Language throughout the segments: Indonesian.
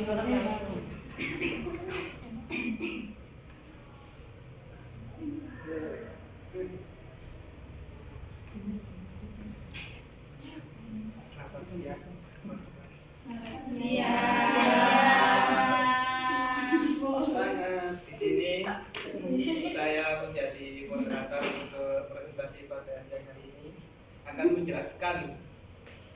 Selamat siang. Di sini saya menjadi moderator untuk presentasi pada siang hari ini akan menjelaskan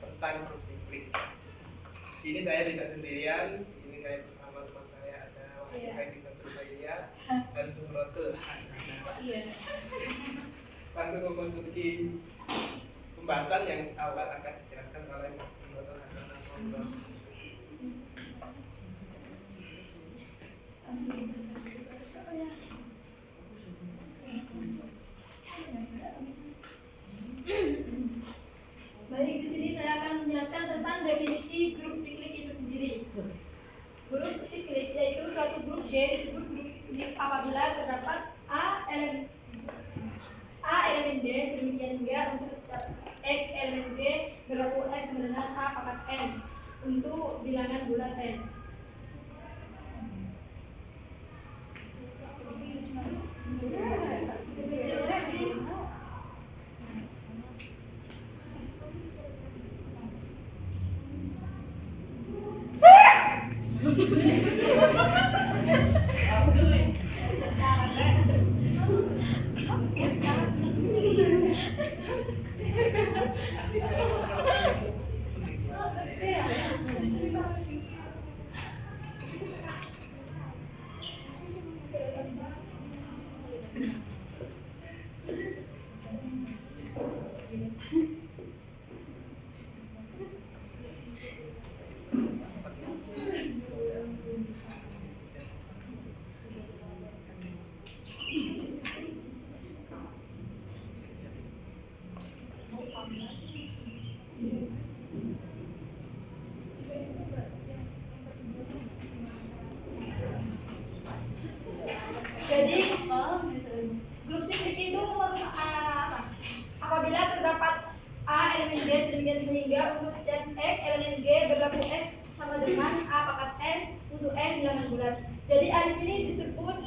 tentang grup siklik. Di sini saya tidak sendirian, di sini saya bersama teman saya ada Wahyu Haidi Fatrulaya dan Sumrotul Hasanah. Langsung memasuki pembahasan yang awal akan dijelaskan oleh Mas Sumrotul Hasanah. Baik, di sini saya akan menjelaskan tentang definisi grup siklik itu sendiri. Grup siklik yaitu suatu grup G disebut grup siklik apabila terdapat A elemen D sedemikian juga untuk setiap X elemen D berlaku X sama dengan A pangkat N untuk bilangan bulat N. Jadi grup siklik itu apabila terdapat A elemen G sedemikian sehingga untuk setiap X elemen G berlaku X sama dengan A pangkat N untuk N bilangan bulat. Jadi A di sini disebut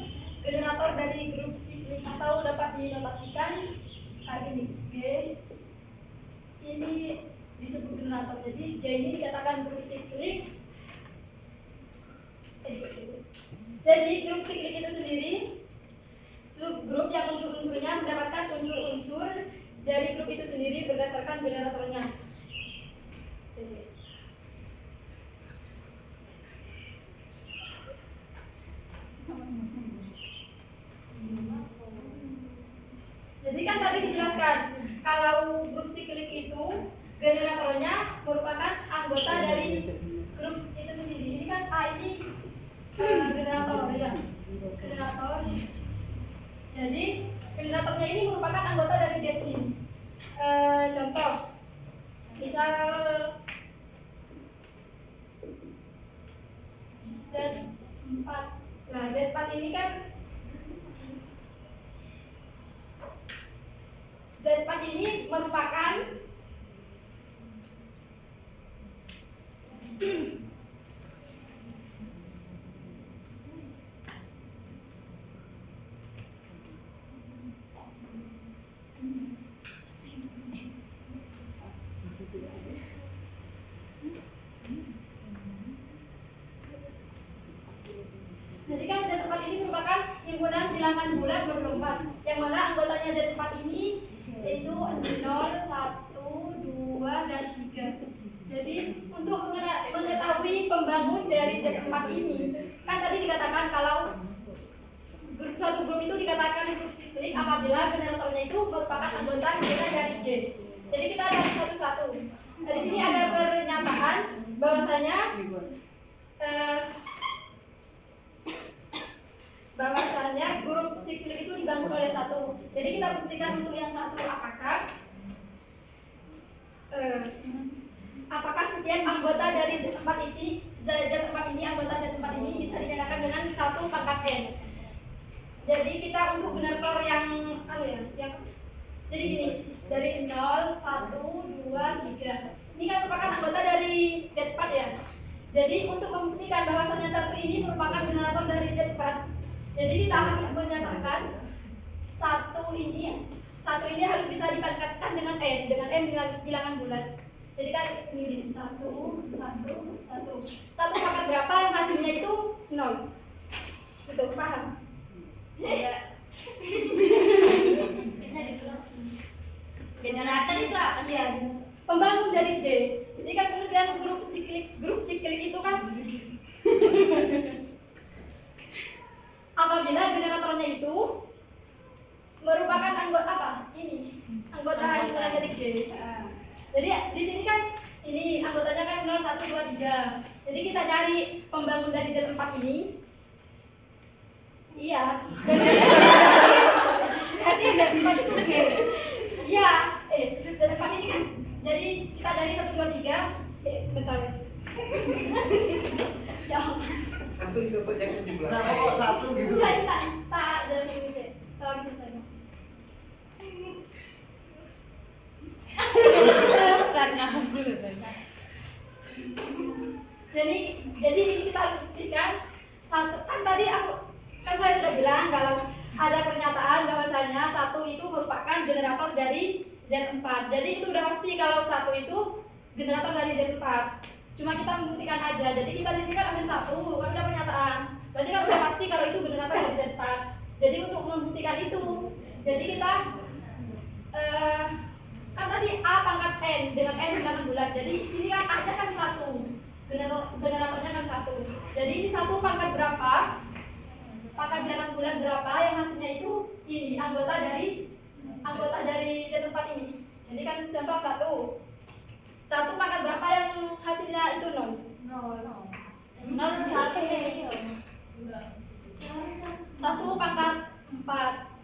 generator dari grup siklik atau dapat dinotasikan kayak gini. G ini disebut generator. Jadi G ini dikatakan grup siklik. Jadi grup siklik itu sendiri subgrup yang unsur-unsurnya mendapatkan unsur-unsur dari grup itu sendiri berdasarkan generatornya. Jadi kan tadi dijelaskan kalau grup siklik itu generatornya merupakan anggota dari grup itu sendiri. Ini kan A ini generator ya, generator. Jadi generatornya ini merupakan anggota dari G sendiri. Contoh, misal Z4. Nah, Z4 ini kan Z4 ini merupakan jadi kan Z4 ini merupakan himpunan bilangan bulat berlompat yang mana anggotanya Z4 ini yaitu 0, 1, 2, dan 3. Jadi untuk mengetahui pembangun dari Z4 ini kan tadi dikatakan kalau suatu grup itu dikatakan grup siklik apabila generatornya itu merupakan anggota himpunan dari G. Jadi kita lihat satu-satu. Di sini ada pernyataan bahwasanya bahwasannya grup siklik itu dibangun oleh satu. Jadi kita buktikan untuk yang satu apakah setiap anggota dari Z4 ini anggota Z4 ini bisa dinyatakan dengan satu pangkat N. Jadi kita untuk generator yang jadi gini, dari 0, 1, 2, 3. Ini kan merupakan anggota dari Z4 ya. Jadi untuk membuktikan bahwasannya satu ini merupakan generator dari Z4, jadi kita harus menyatakan satu ini harus bisa dipangkatkan dengan n bilangan bulat. Jadi kan ini satu pangkat berapa yang hasilnya itu 0. Betul, paham? Bisa dibilang generator itu apa sih? Iya, pembangun dari D. Jadi kan pengertian grup siklik itu kan apabila generatornya itu merupakan anggota apa? Anggota himpunan dari D. Jadi di sini kan ini anggotanya kan 0, 1, 2, 3. Jadi kita cari pembangun dari Z4 ini. Iya. Berarti Z4 itu G. Iya, Z4 ini kan. Jadi kita dari 1, 2, 3. Bentar guys. Ya. Langsung ke yang jumlah. Kenapa kok satu gitu? Enggak, tak dari sini sih. Lagi selesai. Tarik nafas dulu tuh. Jadi kita harus buktikan satu kan tadi saya sudah bilang kalau ada pernyataan bahwasanya satu itu merupakan generator dari Z4. Jadi itu udah pasti kalau satu itu generator dari Z4. Cuma kita membuktikan aja. Jadi kita di sini kan ambil satu, kan udah pernyataan. Berarti kan udah pasti kalau itu generator dari Z4. Jadi untuk membuktikan itu, jadi kita kan tadi A pangkat N dengan N bilangan bulat. Jadi di sini kan A-nya kan satu, generatornya kan satu. Jadi ini satu pangkat berapa? Pangkat bilangan bulat berapa yang hasilnya itu ini anggota dari Z4 ini. Jadi kan contoh satu pangkat berapa yang hasilnya itu 0? 0 satu pangkat 4.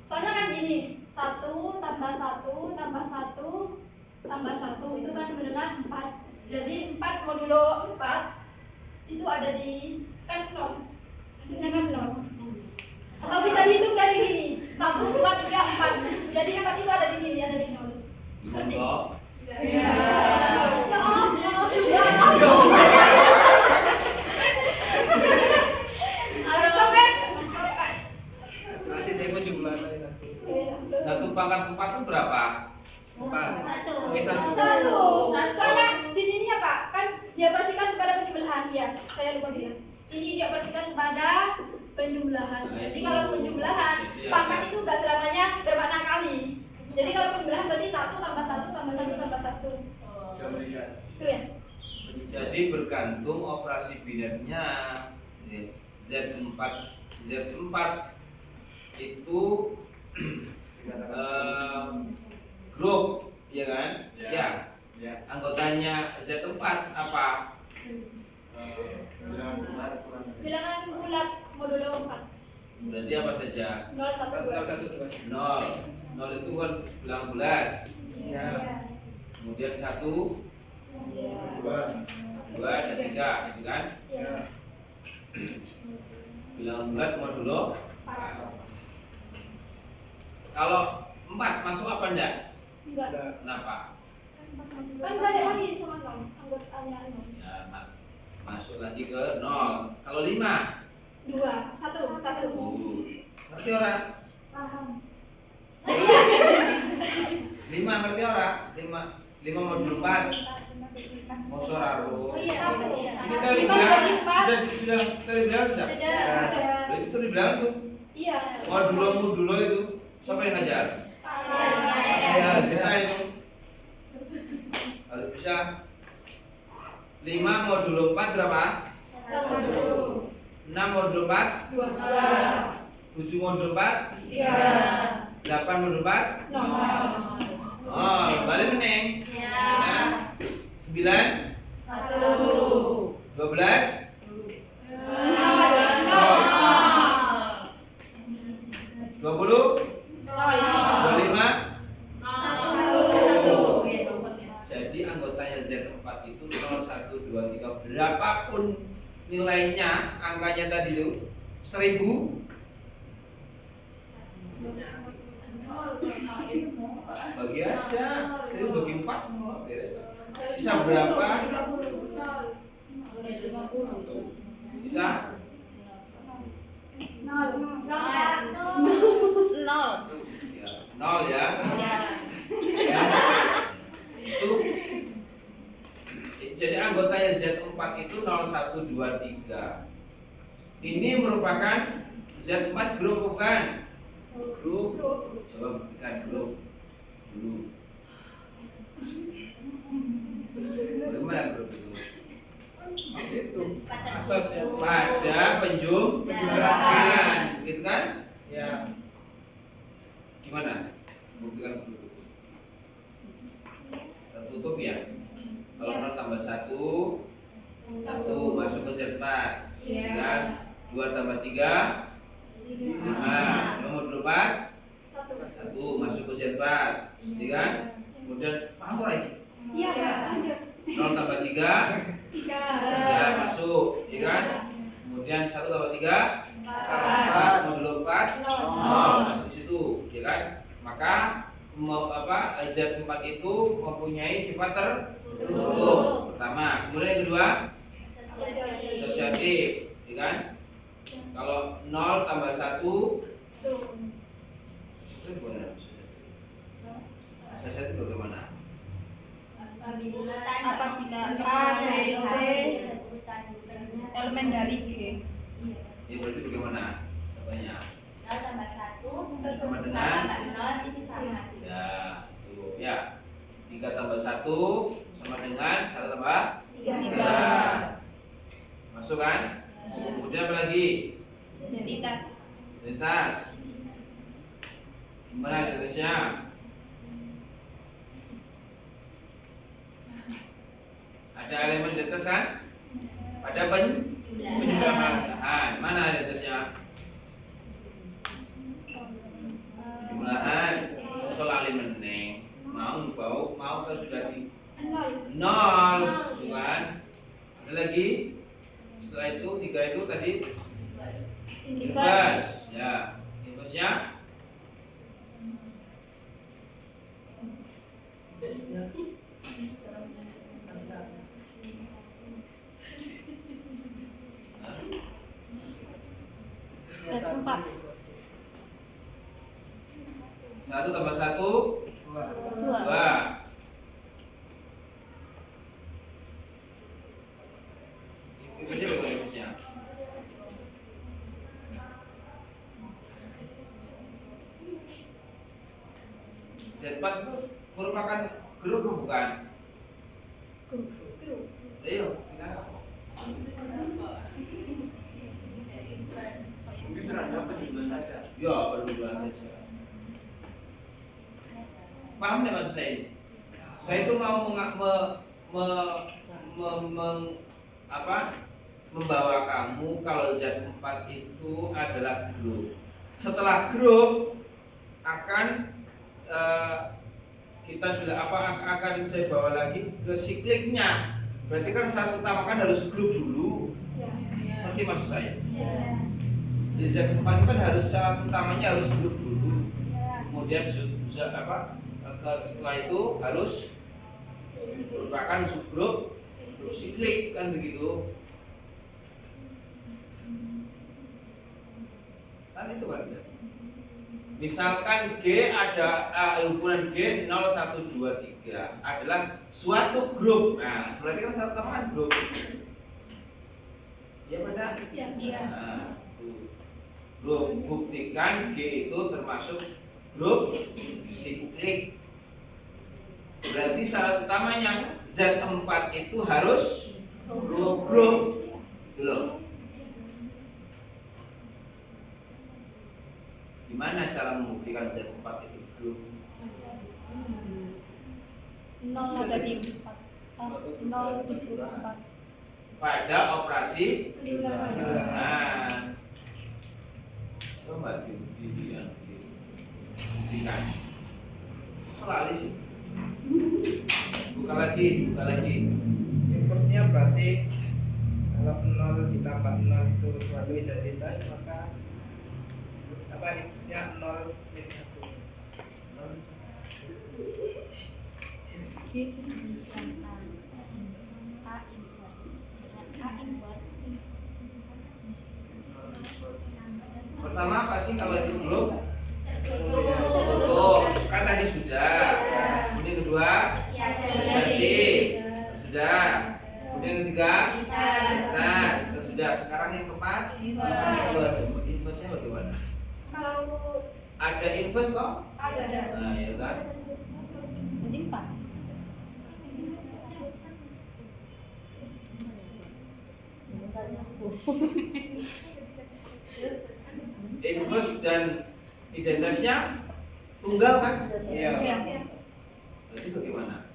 Soalnya kan gini, 1 tambah 1 tambah 1 tambah 1 itu kan sebenarnya 4. Jadi 4 modulo 4 itu ada di kan 0. Hasilnya kan 0. Atau bisa dihitung dari gini, 1, 2, 3, 4. Jadi 4 itu ada di sini, ada di 0. Ngerti? Iya. Ya Allah. Harus sampai. Nanti demo jumlah lain langsung. Satu pangkat 4 itu berapa? 4. Satu. Oke, satu. Soalnya di sini ya Pak, kan dioperasikan kepada penjumlahan. Iya, saya lupa bilang. Ini dioperasikan kepada penjumlahan. Jadi kalau penjumlahan, pangkat itu nggak selamanya bermakna kali. Jadi kalau penjumlahan berarti 1 tambah 1 tambah 1 tambah 1. Itu ya. Jadi bergantung operasi binernya. Z4 itu grup, ya kan? Ya. Anggotanya Z4 apa? Bilangan bulat modulo 4. Berarti apa saja? 0, 1, 2. 0 itu kan bilangan bulat. Ya. Kemudian 1, 2, dan 3, gitu kan? Iya. Bilangan bulat modulo 4. Kalau 4 masuk apa enggak? Enggak. Kenapa? Kan balik lagi sama 0. Anggotanya 0. Ya, masuk lagi ke 0. Kalau 5? 2, 1. Ngerti orang? Paham. 5 ngerti orang? 5 modul 4. Mosor aro. Oh iya, 1. Ini tadi bilang sudah tadi bilang sudah. Sudah. Itu dibilang tuh. Iya. Modulo itu. Siapa yang ngajar? Ya, bisa itu. Kalau bisa 5 modulo 4 berapa? 1. 6 modulo 4, 2. 7 modulo 4, 3. 8 modulo 4. 0. Oh, balik meneng. Ya. 9, 1. 12, 20, 25. Jadi anggotanya Z4 itu 0, 1, 2, 3 berapapun nilainya, angkanya tadi itu 1000, bagi aja 1000 bagi 4 beres. Sisa berapa? Bisa? Nol. Ya, 0 ya. Ya. Itu jadi anggotanya Z4 itu 0, 1, 2, 3. Ini merupakan Z4 grup bukan? Grup. Coba buktikan grup dulu. Bagaimana grup itu? Asas ya. Pada penjumlahan, gitu kan? Ya. Gimana? Buktikan dulu. Tertutup ya. Kalau 0 tambah 1, 1 masuk ke Z4. Kan? 2 tambah 3, 5. 5 mau 4, 1 masuk ke Z4. Kan? Kemudian apa lagi? 0 tambah 3, 3 masuk, ya kan? Kemudian 1 tambah 3, 4, modulo 4, 0 masuk di situ, ya kan? Maka Z4 itu mempunyai sifat tertutup. Pertama, kemudian yang kedua asosiatif, ya kan? Kalau 0 tambah 1 itu boleh. Asosiatif bagaimana? Apabila A, B, C elemen dari G. Ya berarti bagaimana? Jawabannya? 0 tambah 1 Sama dengan? tambah 0 itu sama hasilnya. Ya, tuh ya. 3 tambah 1 sama dengan 1 tambah 3. masuk kan? Kemudian apa lagi? Identitas. Identitas. Gimana identitasnya? Ada elemen identitas kan? Pada penjumlahan. Mana identitasnya? Penjumlahan. Soal elemen neng. Mau kan sudah di 0, kan? Ada lagi? Setelah itu 3 itu tadi inverse. Ya, inverse-nya Z4. 1 tambah 1, 2. Inverse-nya berapa inverse-nya? Z4 itu merupakan grup bukan? Ayo, kita Mungkin terhadap penjumlahan saja. ya penjumlahan saja. Paham nggak maksud saya ini? Saya itu mau membawa kamu kalau Z4 itu adalah grup. Setelah grup akan kita juga akan saya bawa lagi ke sikliknya. Berarti kan syarat utama kan harus grup dulu. Ngerti maksud saya? Di Z4 itu kan harus syarat utamanya harus grup dulu. Kemudian setelah itu harus merupakan subgrup siklik kan begitu. Kan itu kan. Misalkan G ada hubungan G 0, 1, 2, 3 adalah suatu grup. Nah, berarti kan syarat utama kan grup. Ya benar? Iya. Nah, grup buktikan G itu termasuk grup siklik. Berarti syarat utamanya Z4 itu harus grup. Gitu loh. Gimana cara membuktikan Z4 itu grup? 0 ada di 4. 0 di grup 4. Pada operasi Penjumlahan. coba dibuktikan. Selalu sih. Buka lagi. Inverse-nya berarti kalau 0 ditambah 0 itu suatu identitas, maka inverse-nya 0 min 1. G bisa A inverse. A sih kalau itu belum? Tutup. Kan tadi sudah. Kemudian kedua, asosiatif. Sudah. Kemudian ketiga, lintas. Sudah. Sekarang yang keempat, investnya bagaimana? Kalau Ada invest toh? ada. Nah, ya kan? Berarti 4. Invest dan identitasnya tunggal kan? Iya. Iya. Berarti bagaimana?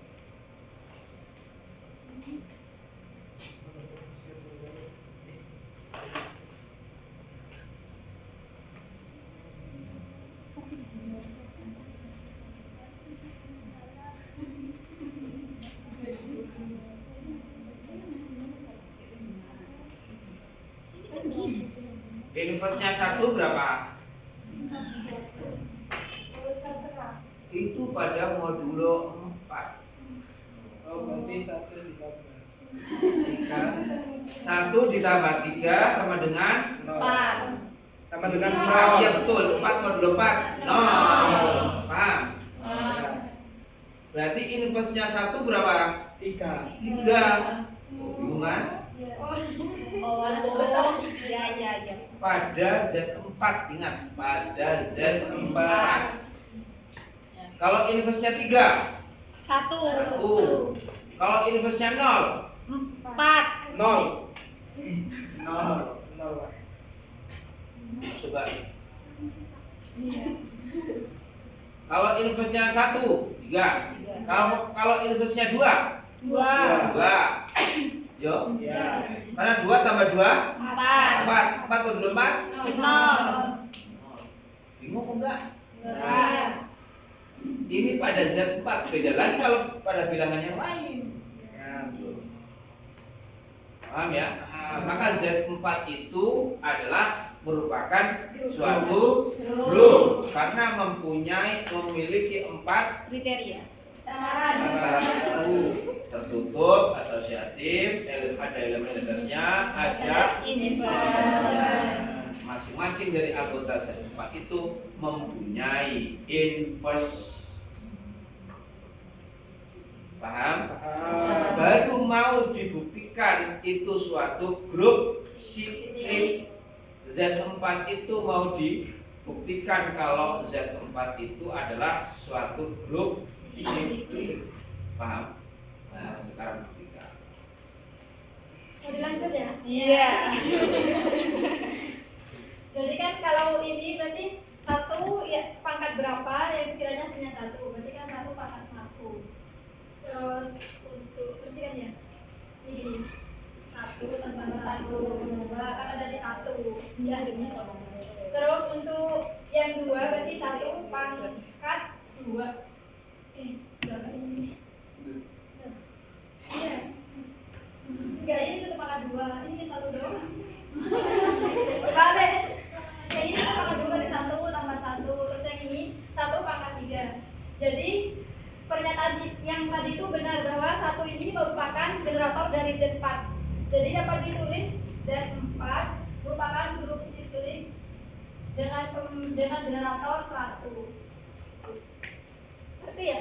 Investnya 1 berapa? Itu pada modulo 4. Oh, berarti 1 ditambah 1 ditambah 3 sama dengan 0. Sama dengan 0. Iya betul, 4 modulo 4 0. Paham? Berarti investnya 1 berapa? 3. 3. Bingung kan? Oh, iya. Pada Z4, ingat pada Z4. Kalau investnya 3 1. 1. Kalau investnya 0 4. 0. 0. coba. Kalau investnya 1 3. Kalau investnya 2 2. 2. Yo. Ya. Karena 2 tambah 2 4. 4 modulo 4 0. bingung kok enggak? Enggak. Ini pada Z4, beda lagi kalau pada bilangan yang lain. Ya. Paham ya? Maka Z4 itu adalah merupakan suatu grup karena memiliki 4 Kriteria. syarat tertutup, asosiatif, ada elemen identitasnya, ada Invest. masing-masing dari anggota Z4 itu mempunyai invest. Paham? Baru mau dibuktikan itu suatu grup siklik. Z4 itu mau dibuktikan kalau Z4 itu adalah suatu grup siklik. Paham? Nah, sekarang buktikan. Mau dilanjut ya? Iya. Jadi kan kalau ini berarti 1 ya pangkat berapa yang sekiranya hasilnya 1. Berarti kan 1 pangkat 1. Terus untuk seperti kan ya? Ini gini. 1 tambah 1 2 kan ada di 1. Ya. Terus untuk yang 2 berarti 1 pangkat 2. Jangan ini. Iya. Enggak, ini 1 pangkat 2. Ini 1 doang. Balik. Yang ini 1 pangkat 2 dari 1 tambah 1. Terus yang ini 1 pangkat 3. Jadi pernyataan yang tadi itu benar bahwa 1 ini merupakan generator dari Z4. Jadi dapat ditulis Z4 merupakan grup siklik dengan generator 1. Ngerti ya?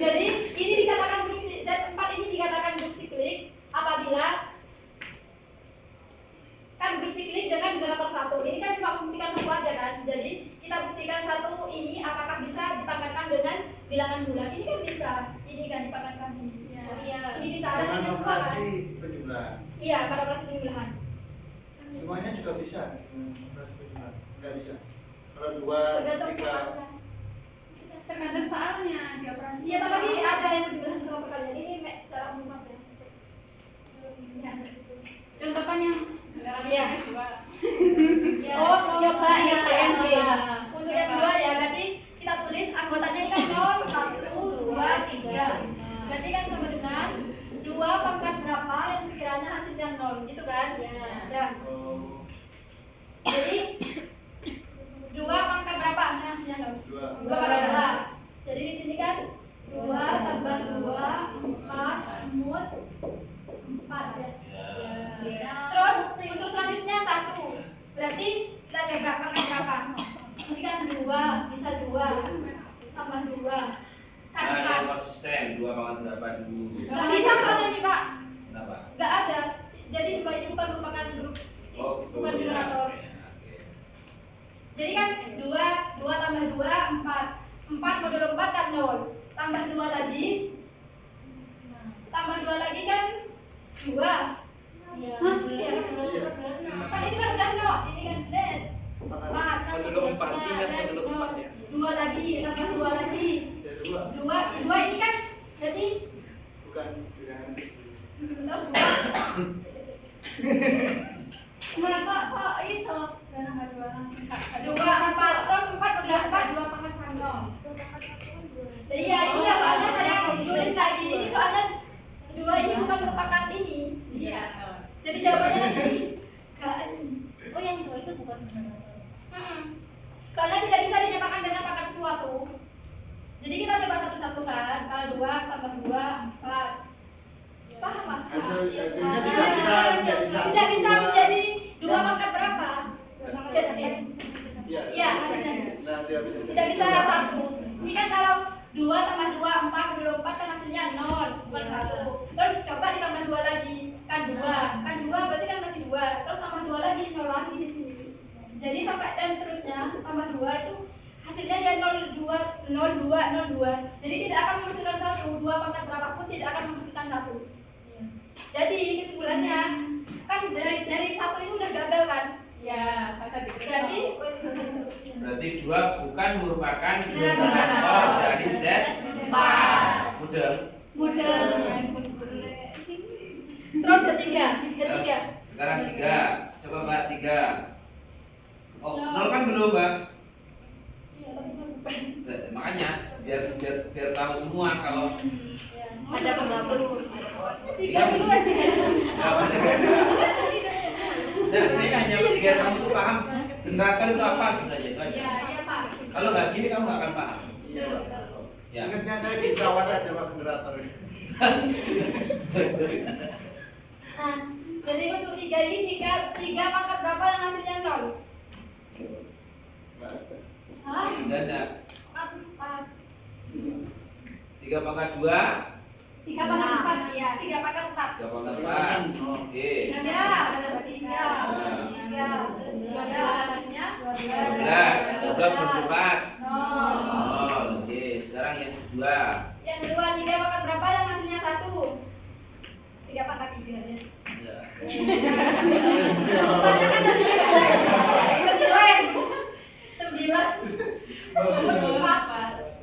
Jadi ini dikatakan grup Z4 ini dikatakan grup siklik apabila kan grup siklik dengan generator 1. Ini kan cuma membuktikan 1 aja kan. Jadi kita buktikan 1 ini apakah bisa dipangkatkan dengan bilangan bulan. Ini kan bisa. Ini kan dipangkatkan ini. Oh iya. Ini bisa ada Dengan sini semua operasi kan? penjumlahan. Iya, pada operasi penjumlahan. Semuanya juga bisa operasi penjumlahan. Enggak bisa. Kalau 2, Tergantung 3 soalnya. Tergantung soalnya di operasi. Iya, tapi ada yang penjumlahan sama perkalian. Ini secara umum aja. Ya. Contohkan yang Iya. Ya. Oh, yang Coba yang TMG. TMG. Untuk yang kedua ya, berarti kita tulis anggotanya ini kan 0, 1, 2, 3. Berarti kan sama dengan 2 pangkat berapa yang sekiranya hasilnya 0, gitu kan? Ya. Jadi 2 pangkat berapa yang hasilnya 0? 2 pangkat 2. Jadi di sini kan 2 tambah 2, 4, mut 4 ya. Terus untuk selanjutnya 1. Berarti berapa dulu? Nggak bisa soalnya nih Pak, Kenapa? nggak ada. Jadi dua ini bukan merupakan grup, Oh, gitu. bukan generator. Oke. Jadi kan 2 tambah 2 4 modulo 4 kan 0, tambah 2 lagi kan 2. Iya. Iya, kan ini kan udah 0, ini kan Z. Modulo 4, ingat modulo 4 ya. 2 lagi, tambah 2 lagi. Ya, dua. 2 ini kan jadi Bukan dengan terus 2. Kenapa kok iso? Dan nggak dua 2 4 terus 4 udah 4. 2 pangkat sandong. Iya, ini ya soalnya saya tulis kayak gini nih soalnya 2 ini bukan merupakan ini. Iya. Jadi jawabannya nanti enggak. Oh yang 2 itu bukan generator. Soalnya tidak bisa dinyatakan dengan pangkat sesuatu. Jadi kita coba satu-satu kan. Kalau 2 tambah 2 4. Paham Pak? hasilnya tidak bisa menjadi satu. Tidak bisa menjadi 2 pangkat berapa? Jadi Iya. iya hasilnya. Nah, dia bisa jadi Tidak bisa dua. 1. Ini kan kalau 2 tambah 2 4 modulo 4 kan hasilnya 0 bukan 1. Terus coba ditambah 2 lagi kan 2. Kan 2 berarti kan masih 2. Terus tambah 2 lagi 0 lagi di sini. Jadi sampai dan seterusnya tambah 2 itu hasilnya ya 02 02 02. Jadi tidak akan menghasilkan 1. 2 pangkat berapapun tidak akan menghasilkan 1. Jadi kesimpulannya kan dari 1 itu udah gagal kan? Ya, kata Berarti wes terusnya. Berarti 2 bukan merupakan generator dari Z model. Model. Terus ketiga. Sekarang 3. Coba Mbak 3. Oh, 0 kan belum, Mbak? Iya, tapi kan bukan. Nah, makanya biar tahu semua kalau ada penghapus. 3 dulu Mas. nah, saya hanya biar kamu tuh paham generator itu apa sebenarnya itu aja. Iya, iya Pak. Kalau nggak gini kamu nggak akan paham. Iya. Ya. Ingatnya saya di pesawat aja Pak generator ini. Nah, jadi untuk 3 ini 3 pangkat berapa yang hasilnya 0? Hah? Janda 4. 3 pangkat 2, 3 pangkat 4 ya, 3 pangkat 4. 3 pangkat 4. Oke. 3 plus 3 plus 3 plus 3 hasilnya 12 per 4. 0. Oke, sekarang yang kedua. Yang kedua 3 pangkat berapa yang hasilnya 1? 3 pangkat 3 ya. Ya. Soalnya kan hasilnya 9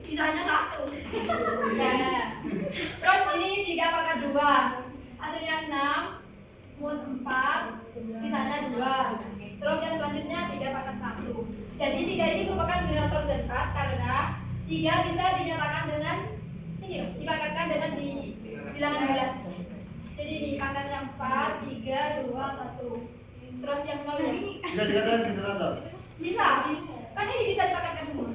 sisanya 1. Nah, terus ini 3 pangkat 2 hasilnya 6 mod 4 sisanya 2. Terus yang selanjutnya 3 pangkat 1. Jadi 3 ini merupakan generator Z4 karena 3 bisa dinyatakan dengan ini loh, dipangkatkan dengan di bilangan bulat. Jadi ini pangkatnya 4 3 2 1. Terus yang 0 ya? Bisa dikatakan generator. Bisa. Kan ini bisa dipakatkan semua.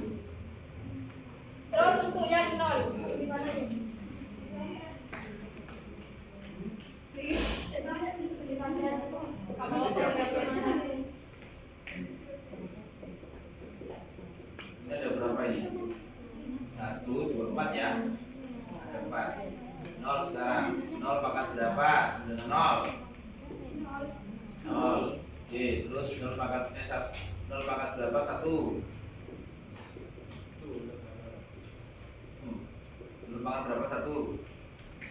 Terus untuk yang 0 gimana ya? Ini ada berapa ini? 1, 2, 4 ya. Ada 4. 0 sekarang. 0 pangkat berapa? Sebenarnya 0. 0. Oke, terus 0 pangkat 0 pangkat berapa? 1. 0 pangkat berapa? 1.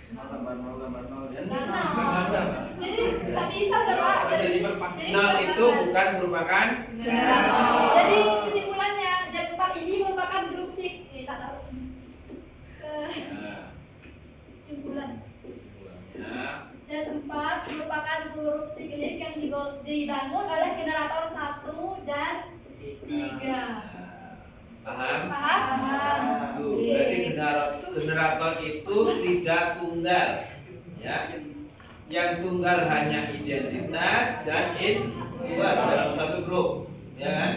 0 tambah 0 tambah 0 ya. Nggak ada. Nggak ada. Jadi nggak bisa berapa? Jadi 0 itu bukan merupakan Generator. Jadi kesimpulannya Z4 ini merupakan grup sik. Ini tak tahu sih. Nah, Kesimpulan kesimpulannya Z4 merupakan grup siklik yang dibangun oleh generator 1 dan 3. paham? Paham? Tuh, berarti generator itu tidak tunggal, ya. Yang tunggal hanya identitas dan inputs dalam satu grup, ya kan?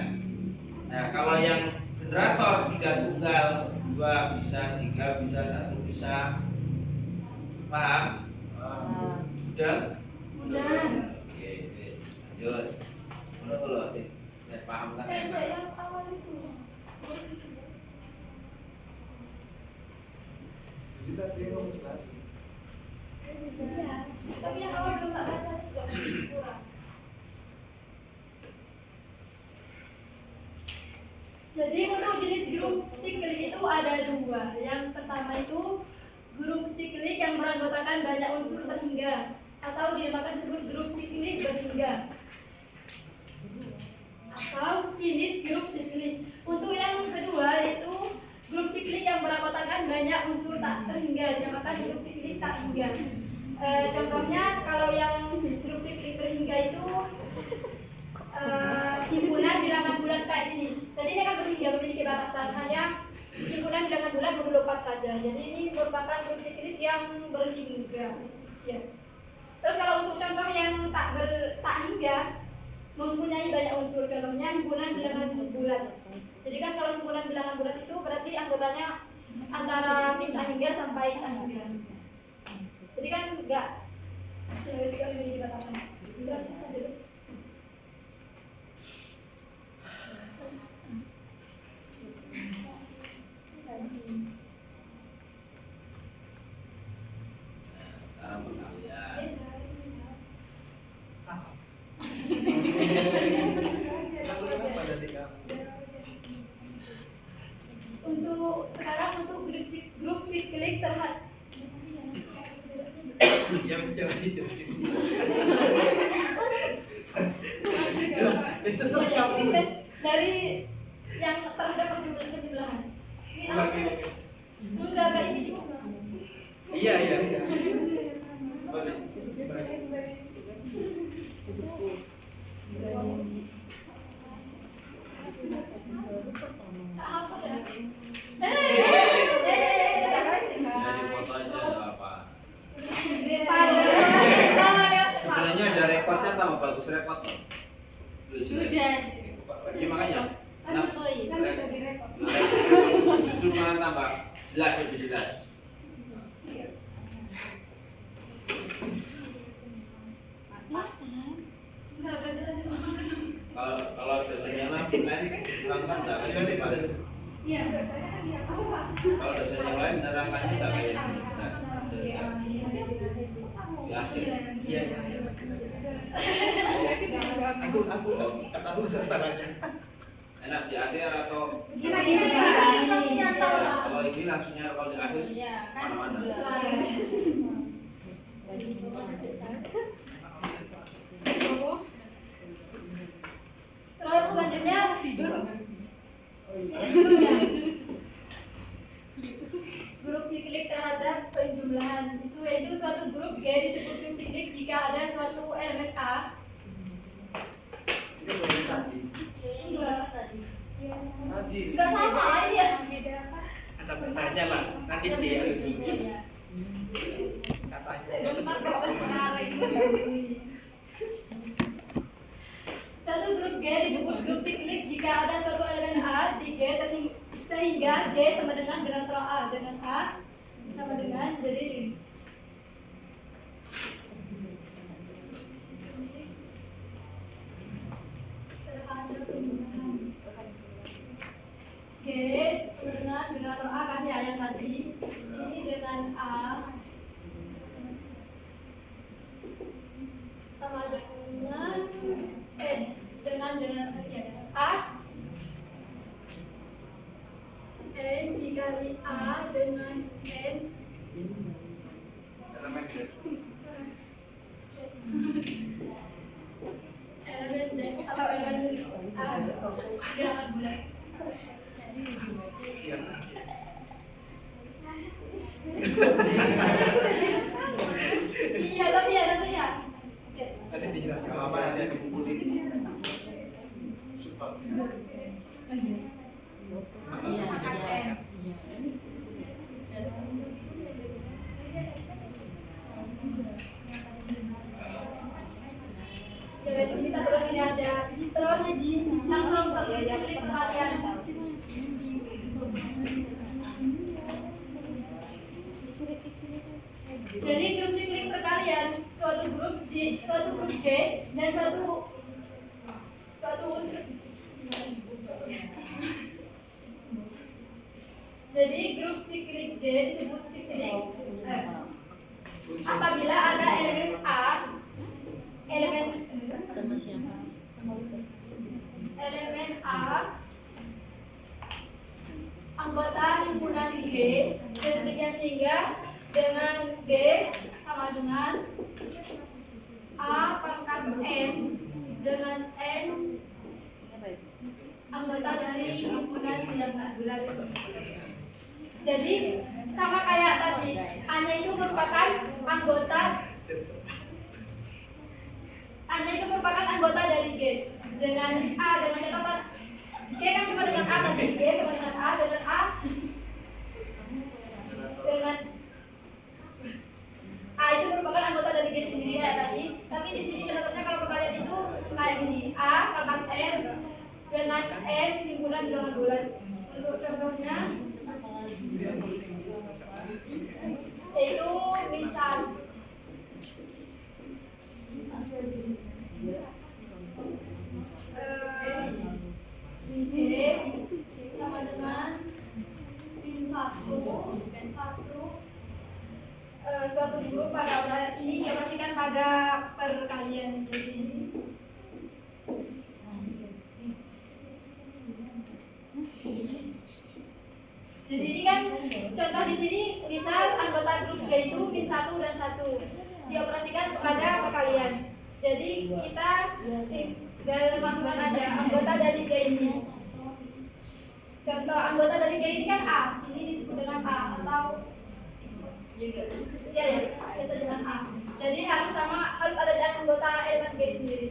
Nah, kalau yang generator tidak tunggal, 2 bisa, 3 bisa, 1 bisa. Paham? Sudah? Udah. Oke, lanjut. Menurut lo sih, saya paham kan? Saya yang awal itu. Jadi tadi kamu jelas. dua. Yang pertama itu grup siklik yang beranggotakan banyak unsur terhingga atau dinamakan disebut grup siklik berhingga atau finite grup siklik. Untuk yang kedua itu grup siklik yang beranggotakan banyak unsur tak terhingga dinamakan grup siklik tak hingga. Contohnya kalau yang grup siklik berhingga itu himpunan bilangan bulan kayak ini. Jadi ini akan berhingga memiliki batasan hanya himpunan bilangan bulan modulo 4 saja. Jadi ini merupakan grup siklik yang berhingga. Ya. Terus kalau untuk contoh yang tak hingga mempunyai banyak unsur, contohnya himpunan bilangan bulan. Jadi kan kalau himpunan bilangan bulan itu berarti anggotanya antara min tak hingga sampai tak hingga. Jadi kan enggak sekali memiliki batasan. Terus. Sekarang perkalian. Sama. Apa dari kamu? Untuk sekarang untuk grup siklik terhadap Ya menjelasin terus. tes dari yang terhadap penjumlahan. Ini apa? Enggak kayak ini juga. Iya. Boleh. Tak hapus ya. Jadi foto aja nggak apa. Sebenarnya Sebenarnya ada rekodnya tambah bagus rekod loh. Sudah. Iya makanya. Nah, kan udah direkod. justru malah tambah jelas, lebih jelas. Enggak jelas. Kalau dosennya lah, kan nggak akan jadi pada. Iya, saya kan dia apa? Kalau dosen yang lain nerangkannya nggak kayak gini. Di akhir. Iya. Aku kata aku sasarannya. Enak di akhir atau Kira-kira pasti ya, antara kalau ini langsungnya kalau di akhir Iya, kan mana-mana. Terus selanjutnya grup siklik terhadap penjumlahan itu suatu grup G disebut grup siklik jika ada suatu elemen A. Ini boleh tadi. Enggak sama ini ya. Ada pertanyaan lah. Nanti dia katanya. Sebentar kalau menarik. Suatu grup G disebut grup siklik jika ada suatu elemen A di G sehingga G sama dengan generator A dengan A sama dengan jadi G sama dengan generator A kan ya yang tadi ini dengan A sama dengan dengan generator ya A N dikali A dengan N elemen Z atau elemen A gerakan bulat. Iya tapi ya nanti ya. Tadi dijelasin apa aja dikumpulin. Super. Ya wes kita terus ini aja. Terus langsung ke skrip kalian. Jadi grup siklik perkalian suatu grup G dan suatu unsur. Jadi grup siklik G disebut siklik apabila ada elemen A, elemen A, anggota himpunan dengan G sedemikian sehingga dengan G sama dengan A pangkat N dengan N anggota dari himpunan bilangan bulan. Jadi sama kayak tadi, A-nya itu merupakan anggota dari G dengan A dengan catatan G kan sama dengan A tadi, G sama dengan A dengan A dengan A itu merupakan anggota dari G sendiri ya tadi. Tapi di sini catatannya kalau perkalian itu kayak gini, A pangkat N dengan N himpunan bilangan bulan. Untuk contohnya itu misal D sama dengan min 1 suatu grup pada ini dioperasikan pada perkalian. Jadi ini kan contoh di sini misal anggota grup G itu min 1 dan 1 dioperasikan pada perkalian. Jadi kita tinggal masukkan aja anggota dari G ini. Contoh anggota dari G ini kan A, ini disebut dengan A atau ya biasa dengan A. Jadi harus ada di anggota elemen G sendiri.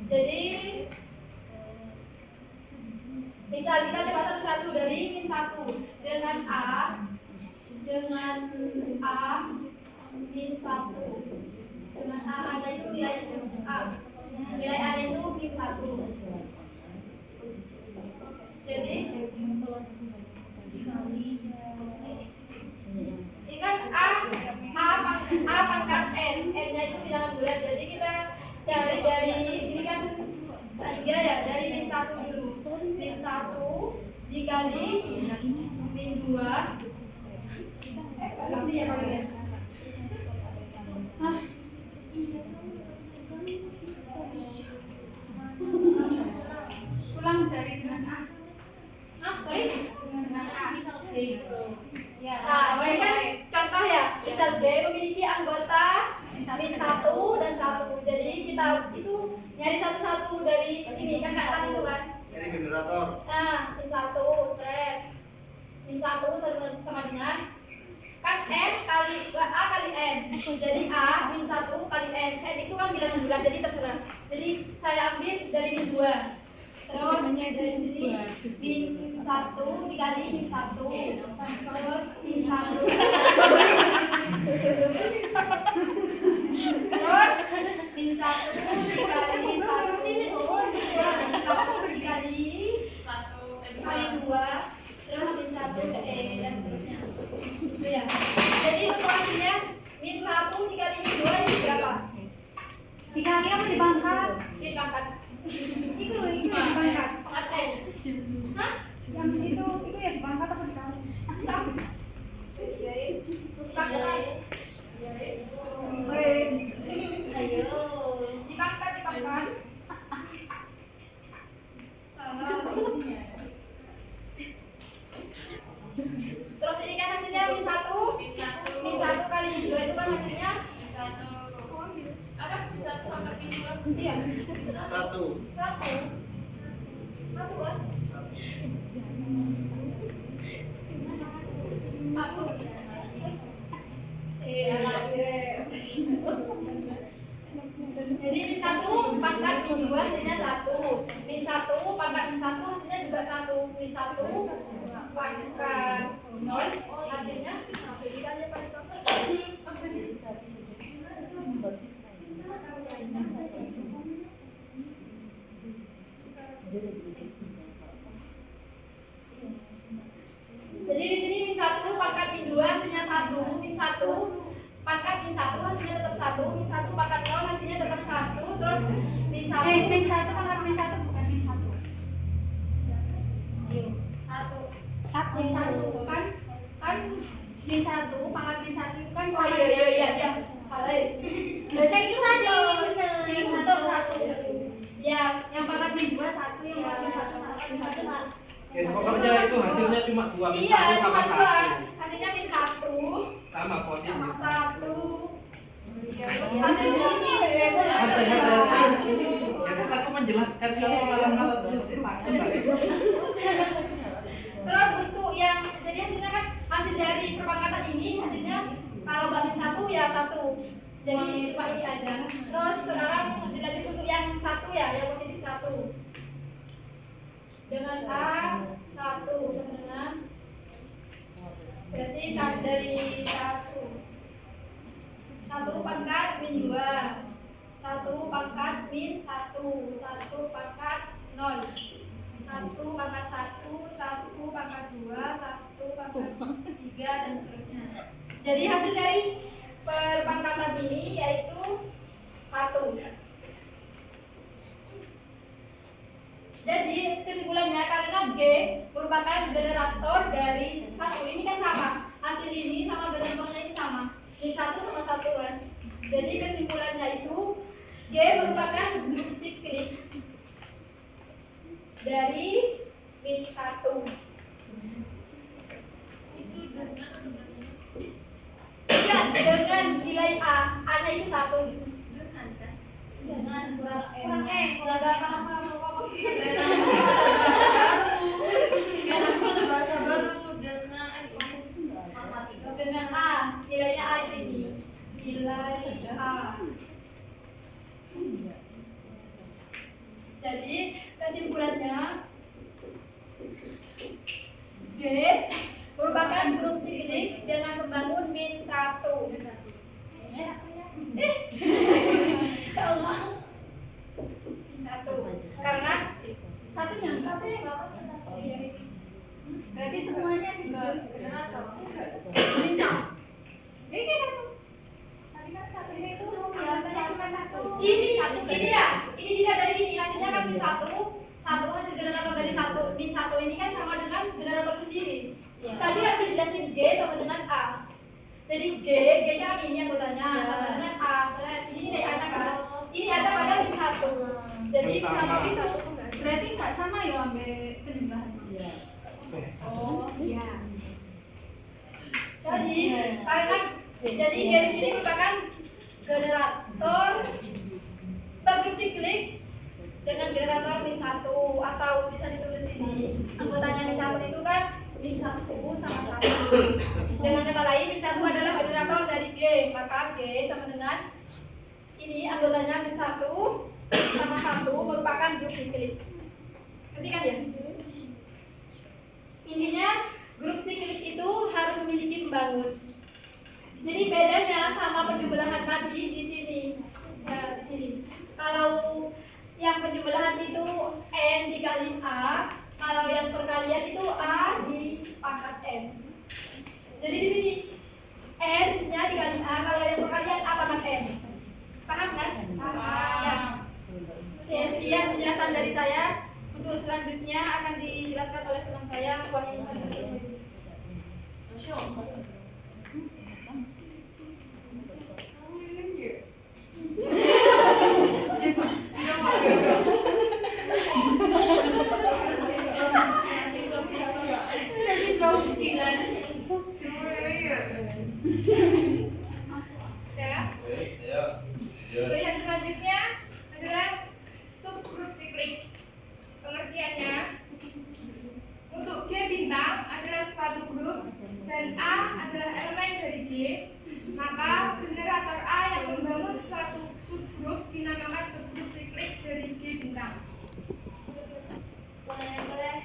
Jadi misal kita coba satu-satu dari min 1 dengan A min 1 dengan A ada itu nilai A. Nilai A itu min 1. Jadi ini kan A pangkat N, N-nya itu bilangan bulat. Jadi kita cari dari sini kan 3 ya, dari min 1 dulu. Min 1 dikali min 2 nanti ya kalian. Pulang dari dengan A. Baik dengan A misal D. Ya. Nah, ini kan contoh ya. Misal D memiliki anggota min 1 dan 1. Jadi kita itu nyari satu-satu dari ini kan nggak tadi itu kan. Dari generator. Nah, min 1 set. Min 1 sama dengan kan S kali A kali N. Jadi A min 1 kali N. N itu kan bilangan bulat jadi terserah. Jadi saya ambil dari min 2. Terus dari sini min 1 dikali min 1. Terus min 1. Terus min 1 dikali 1 sini tuh. Min 1 dikali 1 kali 2. Terus min 1 dan seterusnya. Itu ya. Jadi untuk hasilnya min 1 dikali min 2 itu berapa? Dikali apa dipangkat? Dipangkat. Itu yang dipangkat. Pangkat N. Hah? Yang itu yang dipangkat apa dikali? Dipangkat. Ayo. Dipangkat. Salah kuncinya. Terus ini kan hasilnya min 1 kali min 2 itu kan hasilnya apa? Min 1 pangkat min 2. Iya. 1 kan? Jadi min 1 pangkat min 2 hasilnya 1. Min 1 pangkat min 1 hasilnya juga 1. Min 1 pangkat 0 hasilnya 1. Dikali pangkat. Jadi di sini min 1 pangkat min 2 hasilnya 1. Min 1 pangkat min 1 hasilnya tetap 1. Min 1 pangkat 0 hasilnya tetap 1. Terus min 1 pangkat min 1 bukan min 1. Min 1 kan min 1 pangkat min 1 itu kan sama iya. Saya itu tadi benar. Min 1 1. Ya, yang pangkat min 2 1, yang pangkat min 1 1. Pokoknya itu hasilnya cuma 2 min Iya, 1 sama cuma 2. 1. Hasilnya min 1 Sama posisi. sama 1. Hasilnya Santai. Ya kan aku menjelaskan kalau malam-malam terus Terus untuk yang jadi hasilnya kan hasil dari perpangkatan ini hasilnya kalau nggak min 1 ya 1. Jadi cuma ini aja. Terus sekarang dilanjut untuk yang 1 ya, yang positif 1. Dengan A 1 sama dengan berarti dari 1 pangkat min 2, 1 pangkat min 1, 1 pangkat 0, 1 pangkat 1, 1 pangkat 2, 1 pangkat 3 dan seterusnya. Jadi hasil dari perpangkatan ini yaitu 1. Jadi kesimpulannya karena G merupakan generator dari 1. Ini kan sama. Hasil ini sama generatornya ini sama. Min 1 sama 1 kan. Jadi kesimpulannya itu G merupakan grup siklik dari min 1. Itu dengan nilai A. A-nya itu 1 gitu. Dengan kurang kurang apa-apa. Dengan A, nilainya A itu ini. Nilai A. Jadi kesimpulannya G merupakan grup siklik dengan membangun min 1. Allah. Min 1. Karena satunya nggak presentasi ya. Berarti semuanya juga generator. Min 1. Ini kan satu. Tadi kan 1 itu semua cuma 1. Ini ya. Ini dilihat dari ini hasilnya kan min 1. 1 hasil generator dari 1. Min 1 ini kan sama dengan generator sendiri. Tadi aku dijelasin G sama dengan A. Jadi G-nya kan ini anggotanya sama dengan A. Ini nilai A-nya kan. Ini ada pada min 1. Jadi min 1 itu berarti nggak sama ya ambil penjumlahan. Oh iya. Jadi karena jadi dari sini merupakan generator grup siklik dengan generator min 1 atau bisa ditulis ini anggotanya min 1 itu kan min 1 sama 1. Dengan kata lain min 1 adalah generator dari G, maka G sama dengan ini anggotanya min 1 sama 1 merupakan grup siklik. Ngerti kan ya? Intinya grup siklik itu harus memiliki pembangun. Jadi bedanya sama penjumlahan tadi di sini. Ya, di sini. Kalau yang penjumlahan itu N dikali A, kalau yang perkalian itu A di pangkat N. Jadi di sini N-nya dikali A, kalau yang perkalian A pangkat N. Paham kan? Paham. Ya. Oke, sekian penjelasan dari saya. Untuk selanjutnya akan dijelaskan oleh teman saya, Wahyu. Untuk yang selanjutnya adalah subgrup siklik. Pengertiannya, untuk G bintang adalah suatu grup dan A adalah elemen dari G, maka generator A yang membangun suatu subgrup dinamakan subgrup siklik dari G bintang. Boleh?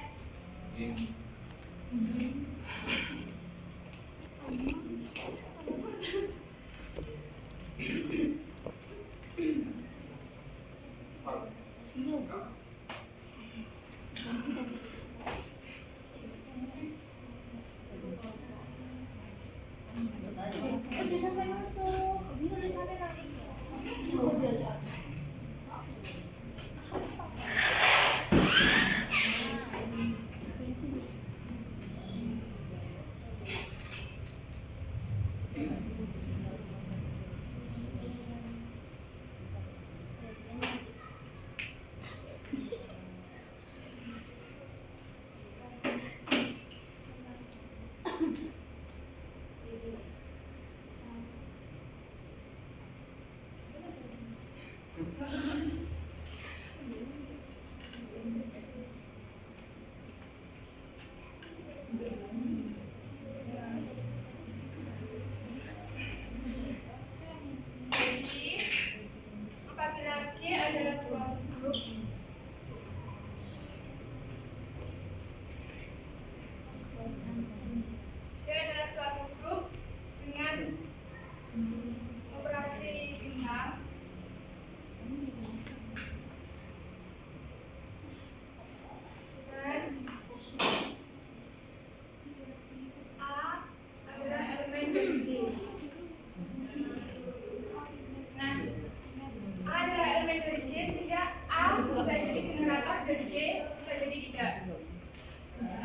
bisa jadi generator dan G bisa jadi tidak.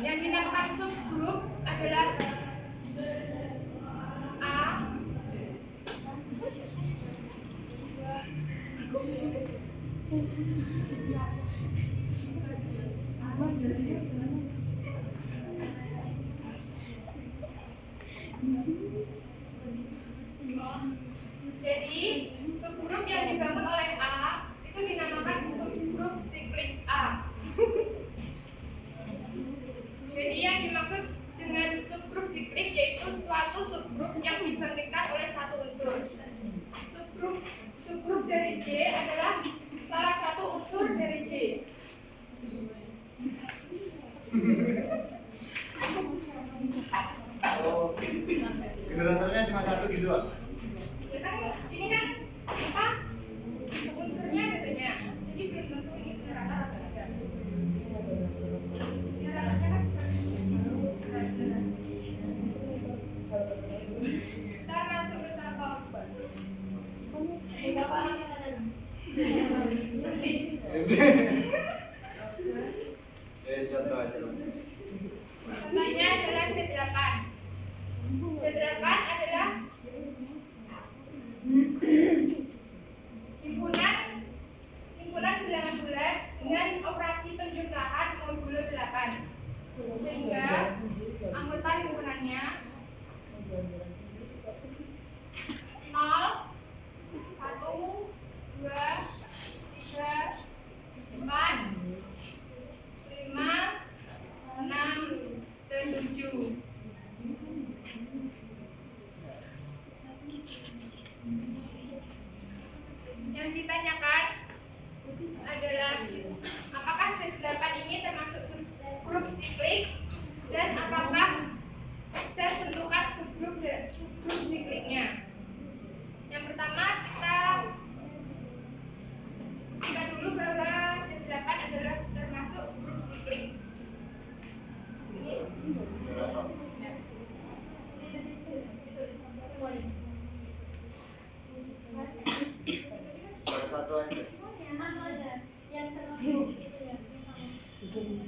Yang dinamakan subgrup adalah A, jadi subgrup yang dibangun oleh A itu dinamakan subgrup siklik A. Jadi yang dimaksud dengan subgrup siklik yaitu suatu subgrup yang dibangkitkan oleh satu unsur. Subgrup dari J adalah salah satu unsur dari J. Oh, generatornya cuma satu gitu kan? Ya kan, ini kan apa? Unsurnya ada banyak. Jadi belum tentu ini generator atau tidak. Generatornya kan Ntar masuk ke contoh. nanti. Contoh aja Mas. Contohnya adalah C8. C8 adalah himpunan bilangan bulat dengan operasi penjumlahan modulo 8. Sehingga anggota himpunannya 0, 1, 2, 3, 4, 5, 6, dan 7. Yang ditanyakan adalah apakah C8 ini termasuk subgrup siklik dan apakah dan bentukan subgrup sikliknya. Yang pertama kita buktikan dulu bahwa C8 adalah termasuk grup siklik. Ini semuanya. Ada satu aja. Anu aja yang termasuk itu ya, yang sama.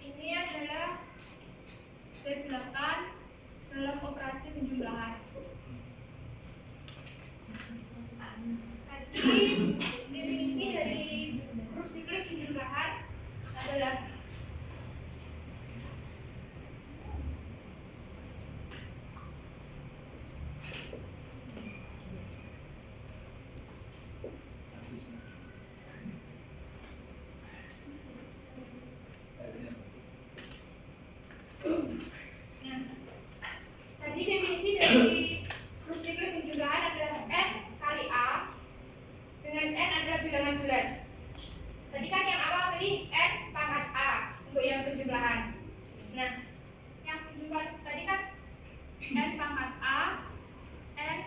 Ini adalah C8 dalam operasi penjumlahan. Tadi definisi dari grup siklik penjumlahan adalah tadi definisi dari grup siklik penjumlahan adalah N kali A dengan N adalah bilangan bulat. Tadi kan yang awal tadi N pangkat A untuk yang penjumlahan. Nah, yang penjumlahan tadi kan N pangkat A, N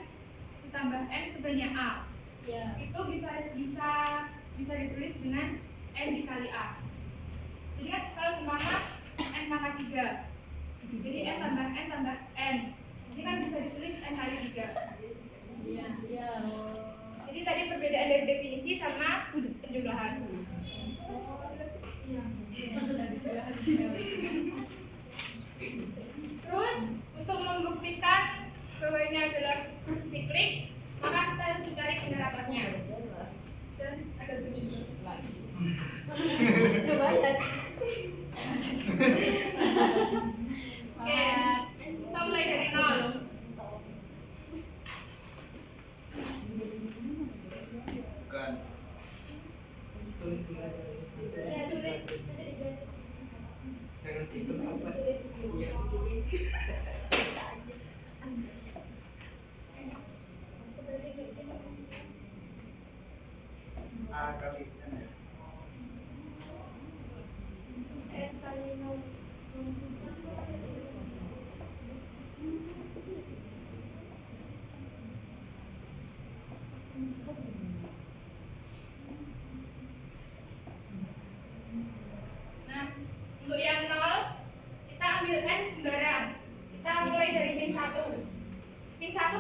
ditambah N sebanyak A. Ya. Itu bisa ditulis dengan N dikali A. Jadi kan kalau seumpama N pangkat 3, jadi N tambah N tambah N. Ini kan bisa ditulis N kali 3. Iya. Iya. Jadi tadi perbedaan dari definisi sama penjumlahan. Terus untuk membuktikan bahwa ini adalah grup siklik, maka kita harus mencari generatornya. Dan ada 7 lagi. Lumayan. Oke, kita mulai dari 0. Bukan. Tulis dulu aja. Ya, tulis. Saya ngerti itu apa. Iya.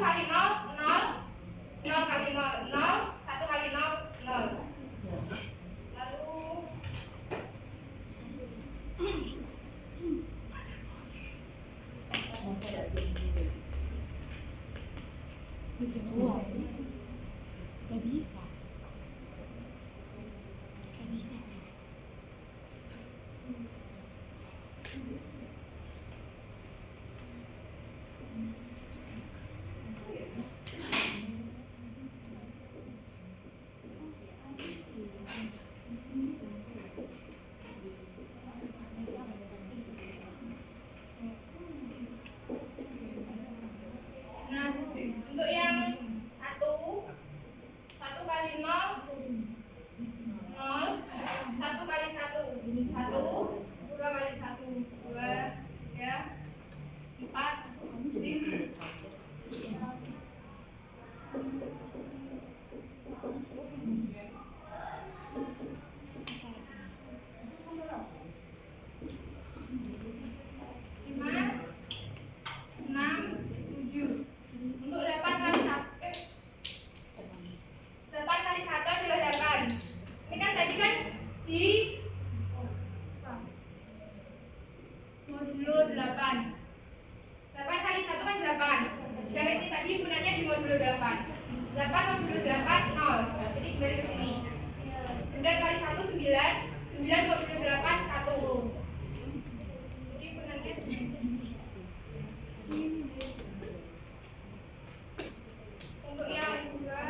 kali 0, 0. 0 kali 0, 0. 1 kali 0, 0. Lalu Gak bisa. nah, untuk yang 1 kali 0, 0. 1 kali 1, 1. 2 kali 1, 2. 3, 4, 5. Untuk 8 kali 1 adalah 8. Ini kan tadi kan di modulo 8. 8 kali 1 kan 8. Dan ini tadi gunanya di modulo 8. 8 modulo 8, 0. Jadi kembali ke sini. 9 kali 1, 9. 9 modulo 8, 1. Jadi gunanya untuk yang kedua,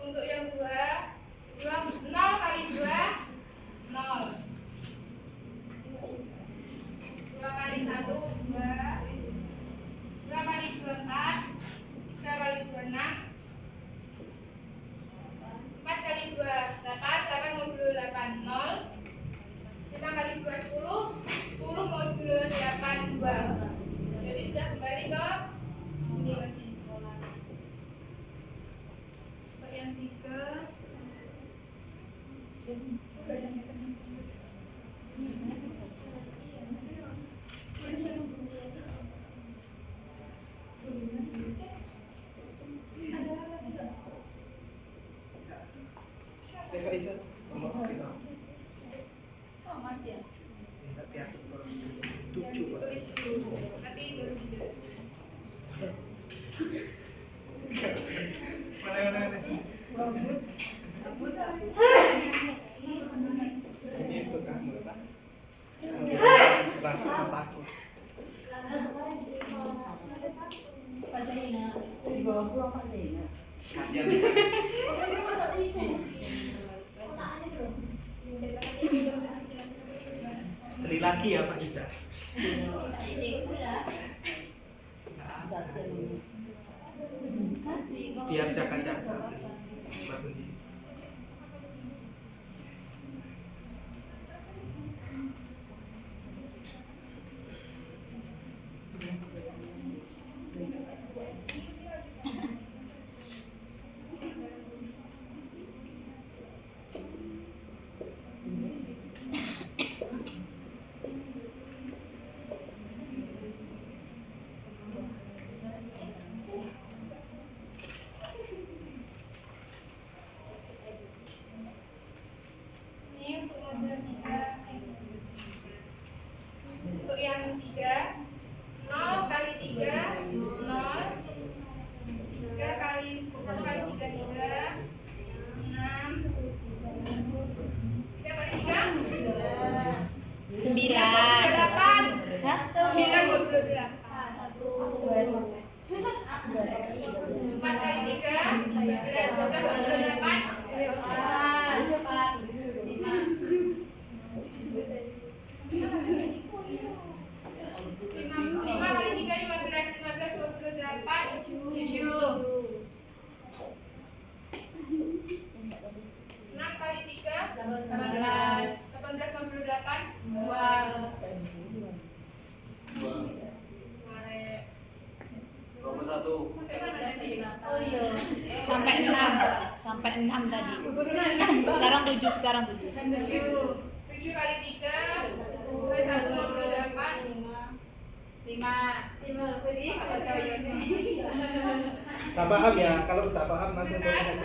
untuk yang 2, 0 kali 2, 0. 2 kali 1, 2. 2 kali 2, 4. 3 kali 2, 6. 4 kali 2, 8. 8 modulo 8, 0. 5 kali 2, 10. 10 modulo 8, 2. Jadi sudah kembali ke ini lagi. Untuk yang 3, Kak Isa, sama kita. Oh, mati ya. Tapi aku kurang 7 pas. nanti baru dijawab. Mana. Ini itu kamu apa? Rasa takut. Pak Zaina, di bawah pulang Pak Zaina. Kasihan. Sekali lagi ya Pak Isa. Biar jaga-jaga buat sendiri. Ini untuk modulo 3. Untuk yang 3, 0 kali 3, 0. 3 kali 1 kali 3, 3. 6. 3 kali 3, 9. 8. Hah? 9 modulo 8. 4 kali 3, 12 modulo 8. 4. Enam kali 3 18 58 Nomor 1. Oh iya. Sampai 6 tadi. Sekarang 7, sekarang 7. 7 kali 3 1 58 5 jadi Tak paham ya, kalau tak paham langsung tulis aja.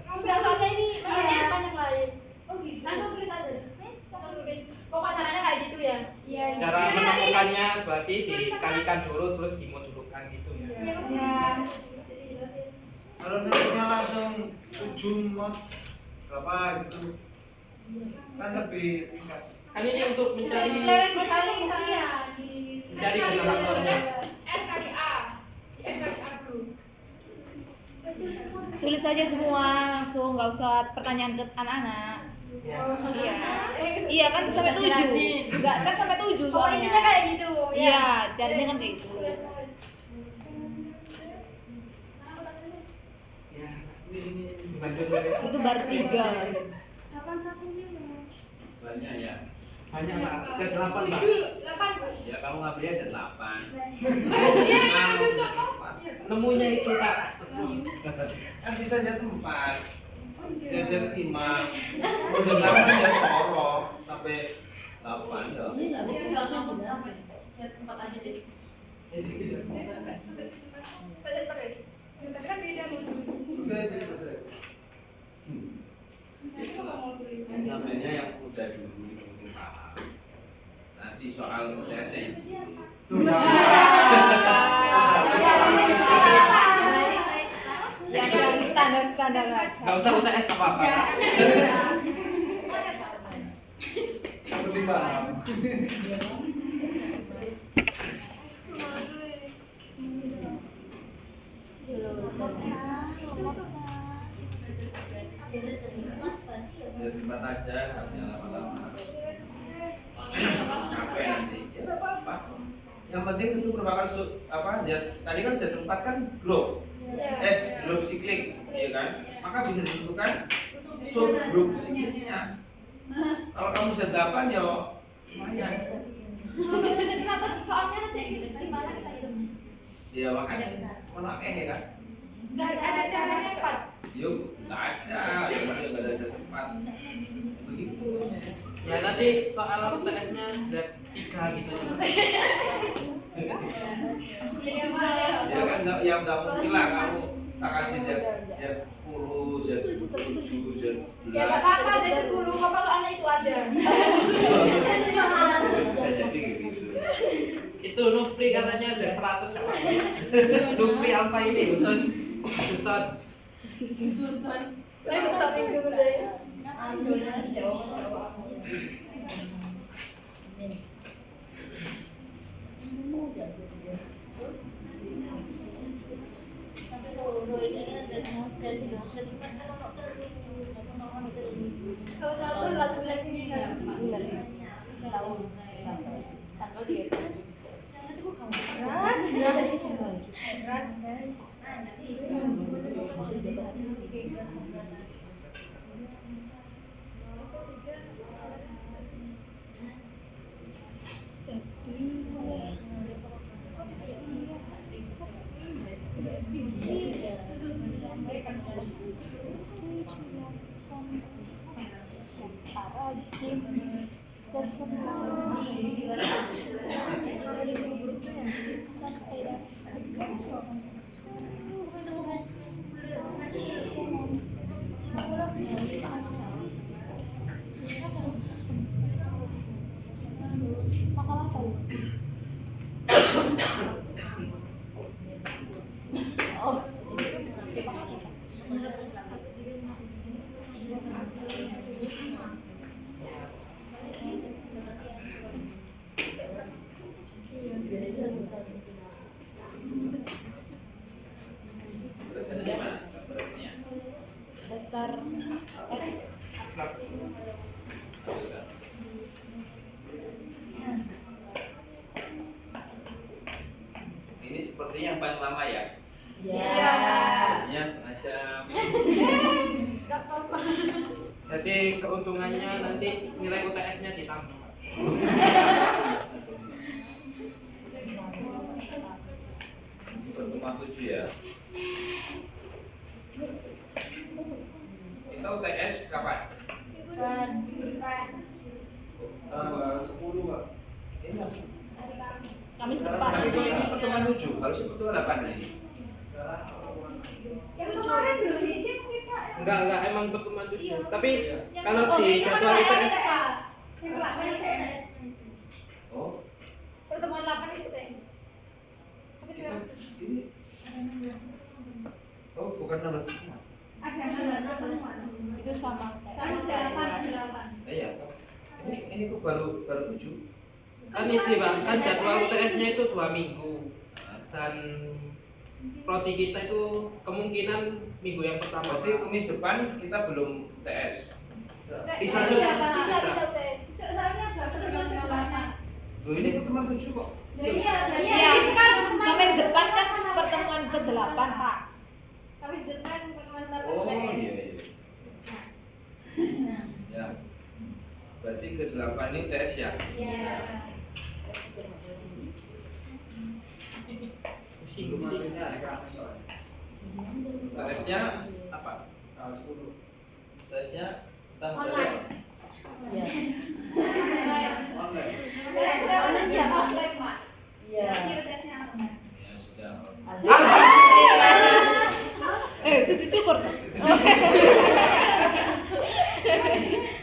Enggak, soalnya ini maksudnya kan yang lain. Oh gitu. Langsung tulis aja. Langsung tulis. Pokok caranya kayak gitu ya. Iya. Cara menemukannya berarti dikalikan dulu terus dimodulkan gitu ya. Iya. Jadi jelasin. Kalau nulisnya langsung 7 mod berapa gitu. Kan lebih ringkas. Kan ini untuk mencari Berkali iya. Mencari generatornya. S kali A. S kali A dulu. Tulis aja semua langsung, nggak usah pertanyaan ke anak-anak. ya. Iya. Iya kan sampai 7. Enggak, kan sampai 7 Oh, soalnya. intinya kayak gitu. Iya, caranya kan kayak gitu. Ya, ini bantu tulis. Itu baru 3. Banyak ya. Banyak Pak, set 8 Pak. 8. Ya kamu ngambilnya set 8. Dia yang ambil contoh. Nemunya itu Pak, astagfirullah. Kan bisa set 4. Ya set 5. Mau set 8 ya sorok sampai 8 ya. Sepeda terus. Kan beda modus. Udah itu selesai. Ngambilnya yang udah dulu mungkin paham. Nanti soal UTS-nya Yang standar-standar aja. Enggak usah UTS apa-apa. Lebih paham. set 4 aja, harusnya lama-lama. Capek nanti. Ya enggak apa-apa. Yang penting itu merupakan tadi kan set 4 kan grup. Grup siklik, ya kan? Maka bisa ditentukan subgrup sikliknya. Kalau kamu set 8 ya lumayan. Soalnya nanti gimana kita itu? Ya makanya mana ya kan? Enggak ada caranya, Pak. Yuk, nggak ada. Yang mana nggak ada set 4. Begitu. Ya nanti soal UTS-nya Z3 gitu aja. Ya kan yang nggak mungkin lah kamu tak kasih Z10, Z7, Z11. Ya enggak apa-apa, saya 10. Pokok soalnya itu aja. Bisa jadi gitu. Itu Nufri katanya Z100 kan. Nufri Alfa ini khusus Susan. Langsung satu minggu berdaya. Kalau 100 lah 99. Berat guys. Daftar paling lama ya? Ya. Biasanya setengah jam. Gak apa-apa. Jadi keuntungannya nanti nilai UTS-nya ditambah. Pertemuan 7 ya. Kita UTS kapan? Minggu depan. Tanggal 10 Pak. Ini Hari Kamis. Kamis tapi depan. itu pertemuan 7, harusnya pertemuan 8 ini. Yang kemarin belum diisi mungkin Pak. Enggak emang pertemuan Iya. 7. Tapi Yang kalau oh, di ini kan jadwal UTS, UTS Pak. Yang ke-8 UTS. Oh, Pertemuan 8 itu UTS. Tapi kita sekarang ini. Oh, bukan 16 pertemuan. ada 16 pertemuan. Itu sama. Sekarang sudah 8. Iya. Ini kok baru 7. kan itu Bang, kan jadwal UTS-nya itu 2 minggu. Dan prodi kita itu kemungkinan minggu yang pertama. Berarti Kamis depan kita belum UTS. Bisa, bisa UTS. Soalnya ada pertemuan ke-8. Loh, ini pertemuan 7 kok. Iya, Iya. sekarang Kamis depan kan pertemuan ke-8, Pak. Kamis depan pertemuan 8 Oh UTS. iya. Ya. Berarti ke-8 ini UTS ya? Iya. Singgung Kemarinnya hari Kamis soalnya. UTS-nya apa? Tanggal 10. UTS-nya tentang Online. Iya. Online. Online ya, offline, Pak. Iya. Jadi UTS-nya online. Ya sudah. Suci syukur tuh.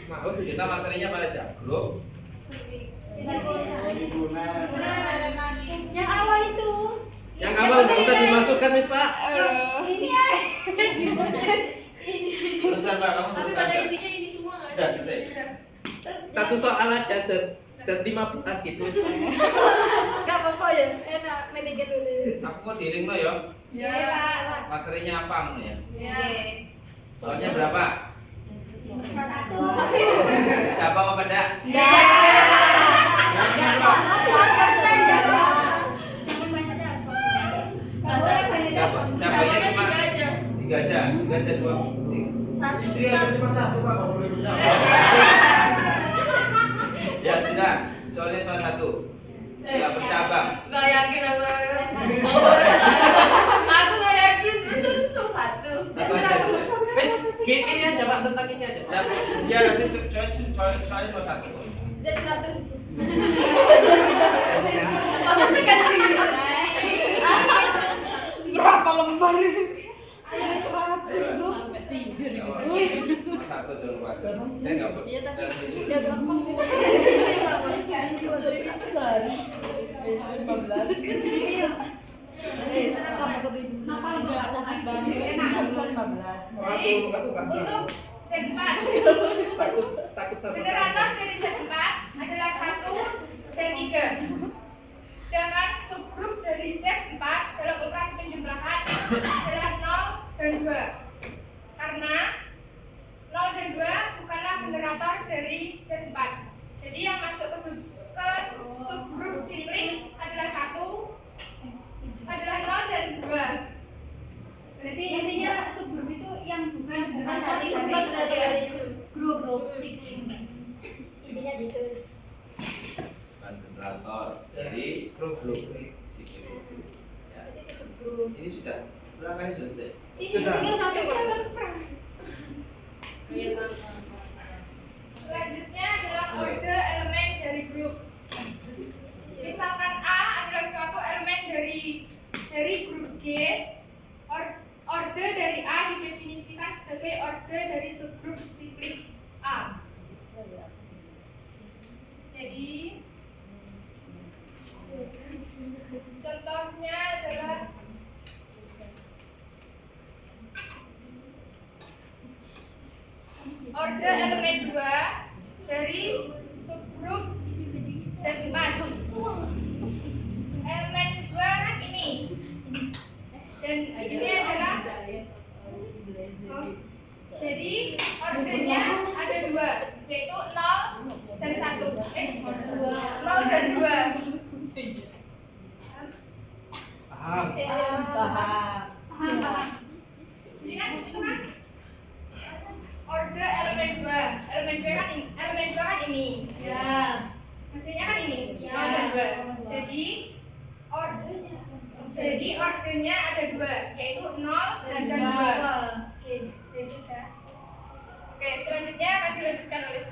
Mau kita materinya pada jago. Yang awal itu. Yang awal nggak usah dimasukkan nih Pak. Ini ya. Terusan Pak, kamu Tapi teruskan. pada aja. intinya ini semua nggak Udah, ada. selesai. Satu soal aja set 15 gitu. Gak apa-apa ya, enak manajer dulu. Aku mau diring lo ya. Iya, Pak. Materinya apa kamu ya? Iya. Soalnya berapa? Satu. Siapa apa pada? Cabainya cuma 3 aja. 3 aja 2. Istri aja cuma 1 Pak, nggak boleh berjam. Ya sudah. Soalnya soal 1. Ya bercabang. Gak yakin aku. Aku gak yakin itu cuma satu. Satu aja. Ini aja Pak, tentang ini aja. Nah, ya nanti soalnya cuma 1. Z100. Berapa lembar itu? Ayo. Cuma 1 jangan khawatir. Saya nggak Ya gampang gitu. Sama ketujuh. Hafal nggak? Aku kan Untuk Z4 takut sama generator dari Z4 adalah 1 dan 3. Sedangkan subgrup dari Z4 dalam operasi penjumlahan adalah 0 dan 2. Karena 0 dan 2 bukanlah generator dari Z4. Jadi yang masuk ke subgrup simpling adalah 0 dan 2. Berarti intinya subgrup itu yang bukan dari grup simpling. Intinya gitu. bukan generator dari grup sikil. Ya. Berarti itu subgrup. Ini sudah berapa kali sudah selesai? Ini Sudah. tinggal satu perang. Selanjutnya adalah order elemen dari grup. Misalkan A adalah suatu elemen dari grup G, order dari A didefinisikan sebagai order dari subgrup simplik A. Jadi contohnya adalah order elemen 2 dari subgrup Z4. Elemen 2 kan ini. Dan ini adalah jadi ordernya ada 2, yaitu 0 dan 1. 0 dan 2. paham. elemen dua kan ini. Ya. Hasilnya kan ini. Ya. Ada dua. Jadi ordernya ada dua, yaitu 0 dan 2. Oke, sudah. Oke, selanjutnya akan dilanjutkan oleh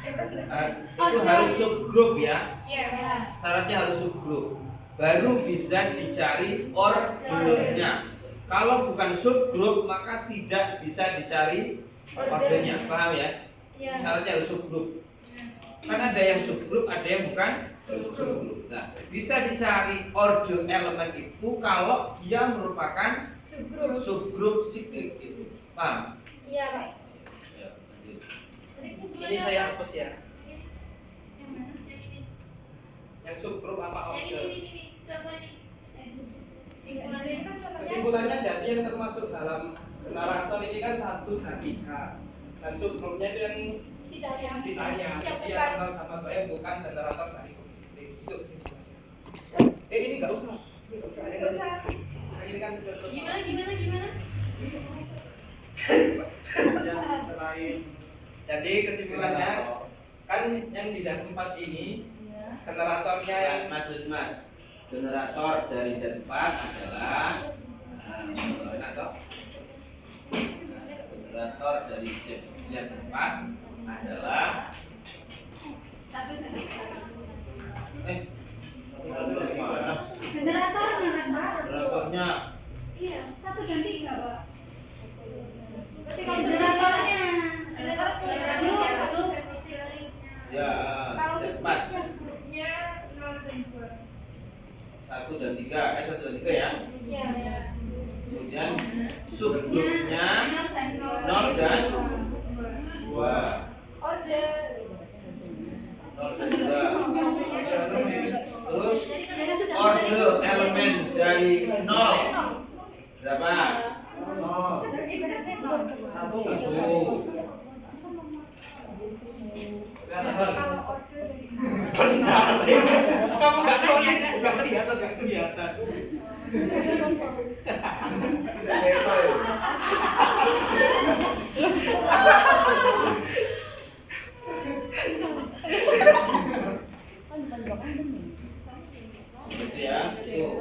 Itu harus subgrup ya. Iya. Syaratnya harus subgrup. Baru bisa dicari ordernya. Kalau bukan subgrup maka tidak bisa dicari ordernya. Paham ya? Iya. Syaratnya harus subgrup. Kan ada yang subgrup, ada yang bukan subgrup. Nah, bisa dicari order elemen itu kalau dia merupakan Subgrup. subgrup siklik itu. Paham? Iya, Pak. Ya, lanjut. Ini saya hapus ya. Yang mana? Yang subgrup apa order? Simpulannya kan contohnya Kesimpulannya jadi yang termasuk dalam generator ini kan 1 dan 3. Dan subgrupnya itu yang sisanya. Yang Jadi bukan. yang 0 sama 2 yang bukan generator dari grup siklik. Itu kesimpulannya. Ini nggak usah. Ini nggak usah. Nggak usah. Nah, ini kan contoh. Gimana? Selain jadi kesimpulannya kan yang di Z4 ini generatornya yang Mas Wismas, generator dari Z4 adalah enak toh? Generator dari Z4 adalah mana? Generatornya kan, Pak? Generatornya Iya, 1 dan 3, Pak. Berarti kalau Generatornya. generator ya kalau Z4 subgrupnya 0 dan 2. 1 dan 3, 1 dan 3 ya. Iya. Kemudian subgrupnya 0 dan 2. Order 0 dan 2. Terus jadi sudah order elemen dari 0 berapa? ibaratnya 0. 1. 1. Kalau order dari kamu nggak notice, nggak kelihatan. Gitu ya. Itu.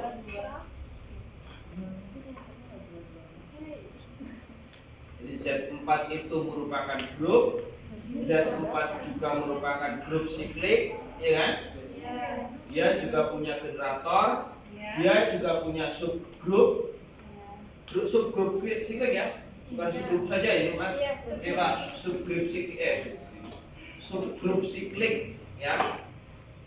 Jadi Z4 itu merupakan grup, Z4 juga merupakan grup siklik, ya kan? Dia juga punya generator, dia juga punya subgrup, subgrup siklik ya, bukan subgrup saja ini Mas. Iya, Oke Pak, subgrup siklik, subgrup siklik ya.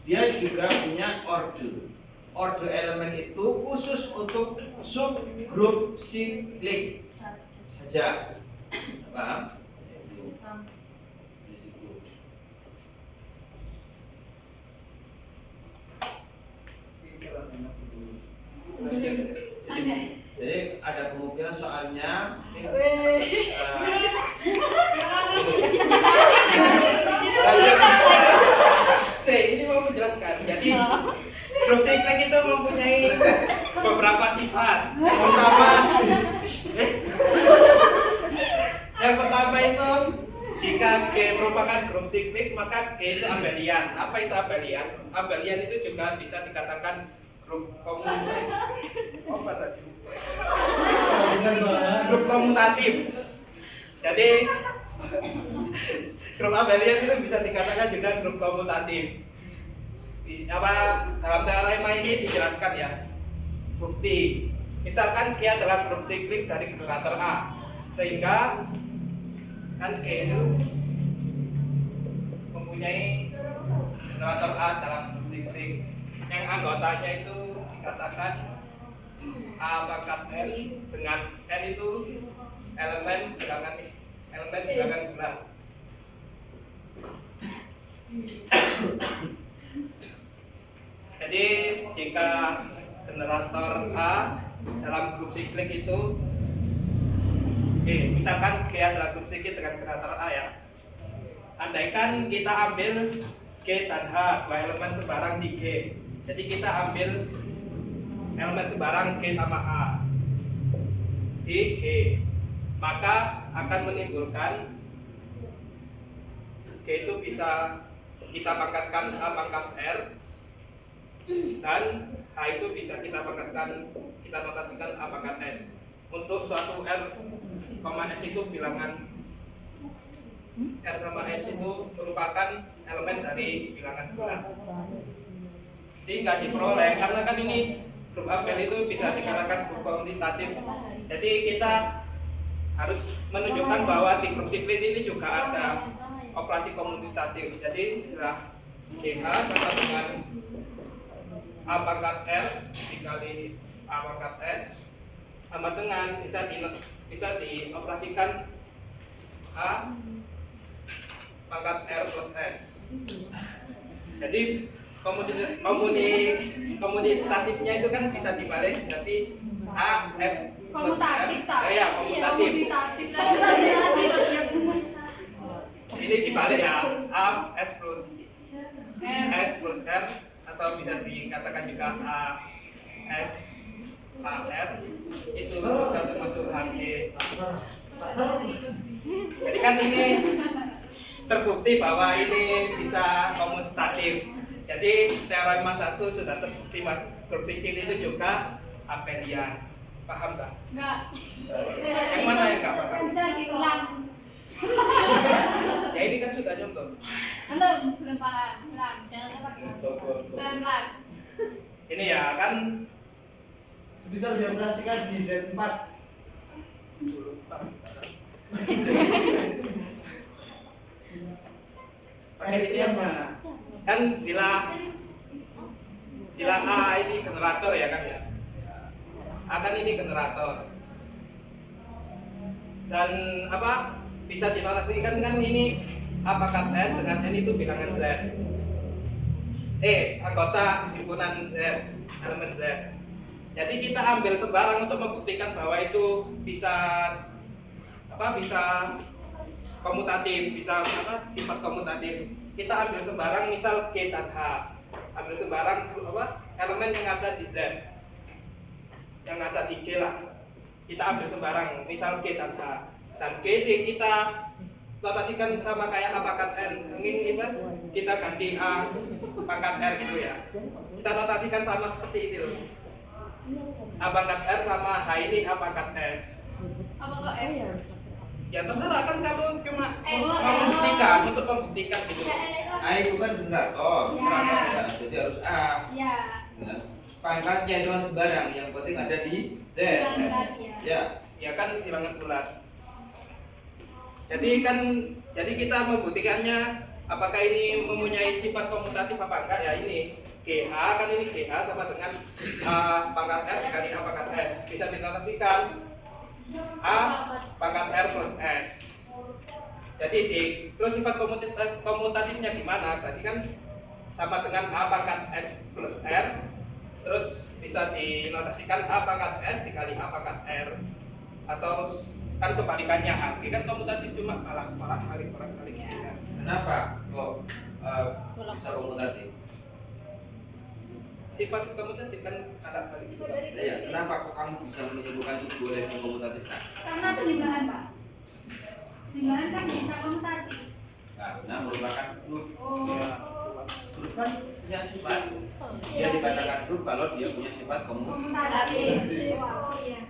Dia juga punya order. Order elemen itu khusus untuk subgrup siklik saja. Paham? Itu. Di situ. Jadi ada kemungkinan soalnya Ini mau menjelaskan. Jadi grup siklik itu mempunyai beberapa sifat. Yang pertama itu jika G merupakan grup siklik maka G itu abelian. Apa itu abelian? Abelian itu juga bisa dikatakan grup grup komutatif. Jadi grup abelian itu bisa dikatakan juga grup komutatif. Dalam teorema ini dijelaskan ya. Bukti. Misalkan G adalah grup siklik dari generator A, sehingga kan G itu mempunyai generator A dalam grup siklik yang anggotanya itu dikatakan A pangkat N dengan N itu elemen bilangan bulan. Jadi jika generator A dalam grup siklik itu misalkan G adalah grup siklik dengan generator A ya. Andaikan kita ambil G dan H, dua elemen sembarang di G. Jadi kita ambil elemen sembarang G sama A di G, maka akan menimbulkan G itu bisa kita pangkatkan A pangkat R, dan H itu bisa kita pangkatkan, kita notasikan A pangkat S. Untuk suatu R, S itu bilangan R sama S itu merupakan elemen dari bilangan bulat. Sehingga diperoleh, karena kan ini grup apel itu bisa dikatakan grup komutatif. Jadi kita harus menunjukkan bahwa di grup siklit ini juga ada operasi komutatif. Jadi setelah GH sama dengan A pangkat R dikali A pangkat S sama dengan bisa dioperasikan A pangkat R plus S. Jadi komutatifnya itu kan bisa dibalik, jadi A S plus R. Ya, komutatif. Ini dibalik ya, A S plus R, atau bisa dikatakan juga A S A R, itu sudah termasuk HG. Jadi kan ini terbukti bahwa ini bisa komutatif. Jadi teorema 1 sudah terbukti grup siklit itu juga apelian. Paham tak? Enggak. Yang mana yang enggak paham? Bisa diulang. Ya ini kan sudah contoh. Belum paham. Jangan pelan-pelan. Ini ya kan Bisa dioperasikan di Z4. pakai ini apa? Kan bila A ini generator ya kan ya. A kan ini generator. Dan apa? Bisa dinotasikan kan ini A pangkat N dengan N itu bilangan Z. Anggota himpunan Z, elemen Z. Jadi kita ambil sembarang untuk membuktikan bahwa itu bisa komutatif, bisa sifat komutatif. Kita ambil sembarang misal G dan H. Ambil sembarang elemen yang ada di Z. Yang ada di G lah. Kita ambil sembarang misal G dan H. Dan G kita notasikan sama kayak A pangkat N. Mungkin kita ganti A pangkat R gitu ya. Kita notasikan sama seperti itu. A pangkat R sama H ini A pangkat S. Apa kok S? Ya terserah, kan kamu cuma membuktikan, untuk membuktikan gitu. A itu kan generator, ya, jadi harus A. Ya. Nah, pangkatnya itu kan sembarang, yang penting ada di Z. Ya, Ya kan bilangan bulat. Jadi kita membuktikannya apakah ini mempunyai sifat komutatif apa enggak ya ini. GH kan ini GH sama dengan A pangkat R kali A pangkat S. Bisa dinotasikan A pangkat R plus S. Jadi terus sifat komutatifnya gimana? Berarti kan sama dengan A pangkat S plus R. Terus bisa dinotasikan A pangkat S dikali A pangkat R. Atau kan kebalikannya H. Kan komutatif cuma malah kali ya. kenapa kok bisa komutatif? Sifat komutatif kan ada balik. Ya, kenapa kok kamu bisa menyimpulkan itu boleh komutatif? Karena penjumlahan, Pak. Penjumlahan kan bisa komutatif. Karena merupakan grup. Grup kan punya sifat. Dia dikatakan grup kalau dia punya sifat komutatif. Oh iya.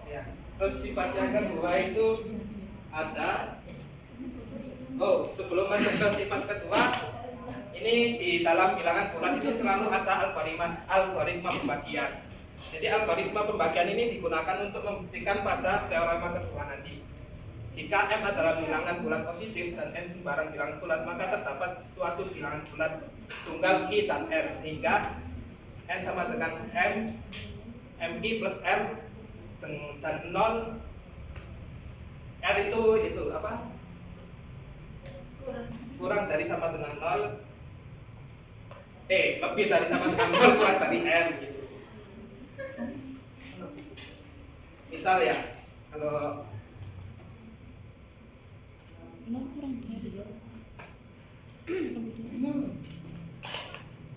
Ya. Terus sifat yang kedua itu ada. Sebelum masuk ke sifat kedua, ini di dalam bilangan bulat itu selalu ada algoritma pembagian. Jadi algoritma pembagian ini digunakan untuk membuktikan pada teorema kedua nanti. Jika M adalah bilangan bulat positif dan N sembarang bilangan bulat, maka terdapat suatu bilangan bulat tunggal I dan R, sehingga N sama dengan MQ plus R dan 0. R itu apa? Kurang dari sama dengan 0. Lebih dari sama dengan 0 kurang dari R gitu. Misal ya, kalau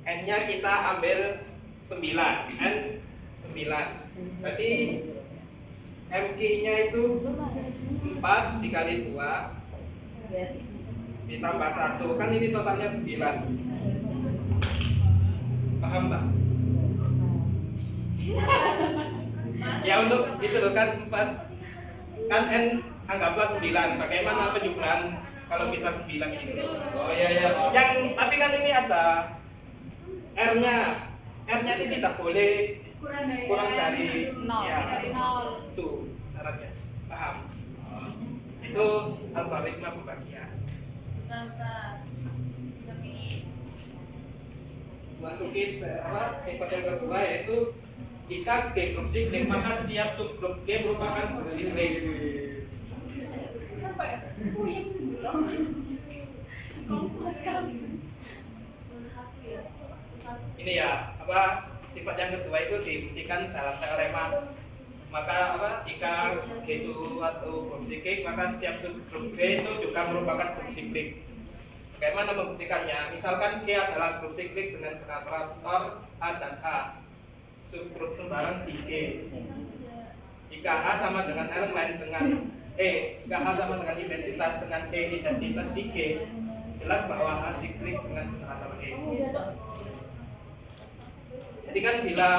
N-nya kita ambil 9, N 9. Berarti MQ-nya itu 4 dikali 2 ditambah 1 kan ini totalnya 9. Paham Mas? Ya untuk itu loh kan 4 kan n anggaplah 9. Bagaimana penjumlahan kalau bisa 9 gitu? Oh iya ya. Yang tapi kan ini ada R-nya. R-nya ini tidak boleh kurang dari Nol. ya, dari 0. itu syaratnya. Paham? Itu algoritma pembagian. Masukin apa sifat yang kedua yaitu jika G grup siklik maka setiap subgrup G merupakan grup siklik. Ini ya apa sifat yang kedua itu dibuktikan dalam teorema. Maka apa jika G suatu grup siklik maka setiap subgrup G itu juga merupakan grup siklik. Bagaimana membuktikannya? Misalkan G adalah grup siklik dengan generator A dan A, subgrup sembarang di G. Jika H sama dengan elemen dengan E, jika H sama dengan identitas dengan E identitas di G, jelas bahwa H siklik dengan generator E. Jadi kan bila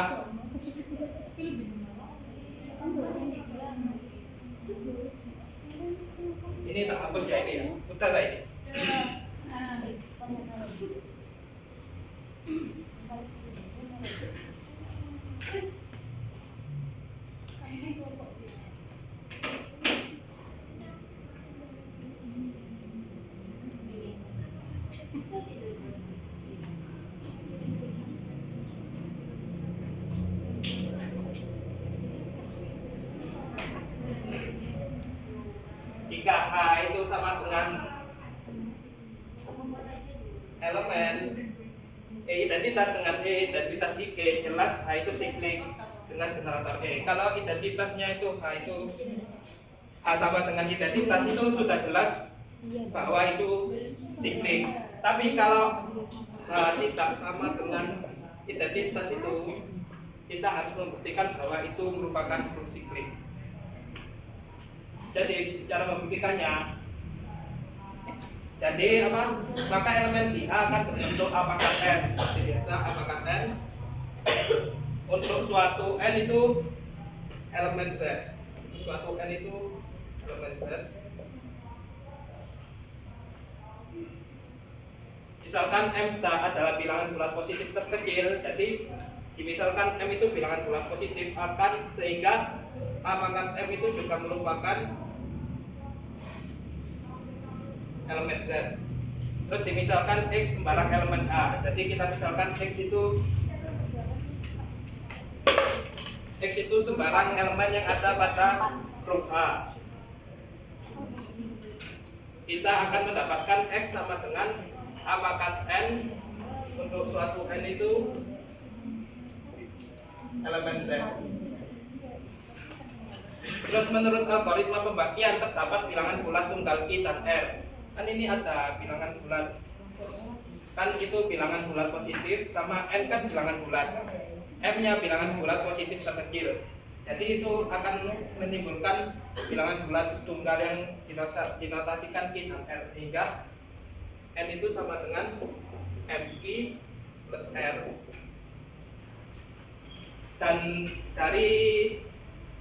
ini tak hapus ya ini ya, udah tadi. Jika H itu sama dengan elemen E identitas dengan E identitas di G, jelas H itu siklik dengan generator E. Kalau identitasnya itu H sama dengan identitas itu sudah jelas bahwa itu siklik. Tapi kalau H tidak sama dengan identitas itu, kita harus membuktikan bahwa itu merupakan grup siklik. Jadi cara membuktikannya, jadi apa? Maka elemen di H akan berbentuk A pangkat N seperti biasa. A pangkat N untuk suatu N itu elemen Z. Suatu N itu elemen Z. Misalkan M adalah bilangan bulat positif terkecil, jadi misalkan M itu bilangan bulat positif akan sehingga A pangkat M itu juga merupakan elemen Z. Terus dimisalkan X sembarang elemen A. Jadi kita misalkan X itu sembarang elemen yang ada pada grup A. Kita akan mendapatkan X sama dengan A pangkat N untuk suatu N itu elemen Z. Terus menurut algoritma pembagian terdapat bilangan bulat tunggal Q dan R. Kan ini ada bilangan bulat, kan itu bilangan bulat positif sama N kan bilangan bulat, M nya bilangan bulat positif terkecil. Jadi itu akan menimbulkan bilangan bulat tunggal yang dinotasikan Q dan R, sehingga N itu sama dengan MQ plus R. Dan dari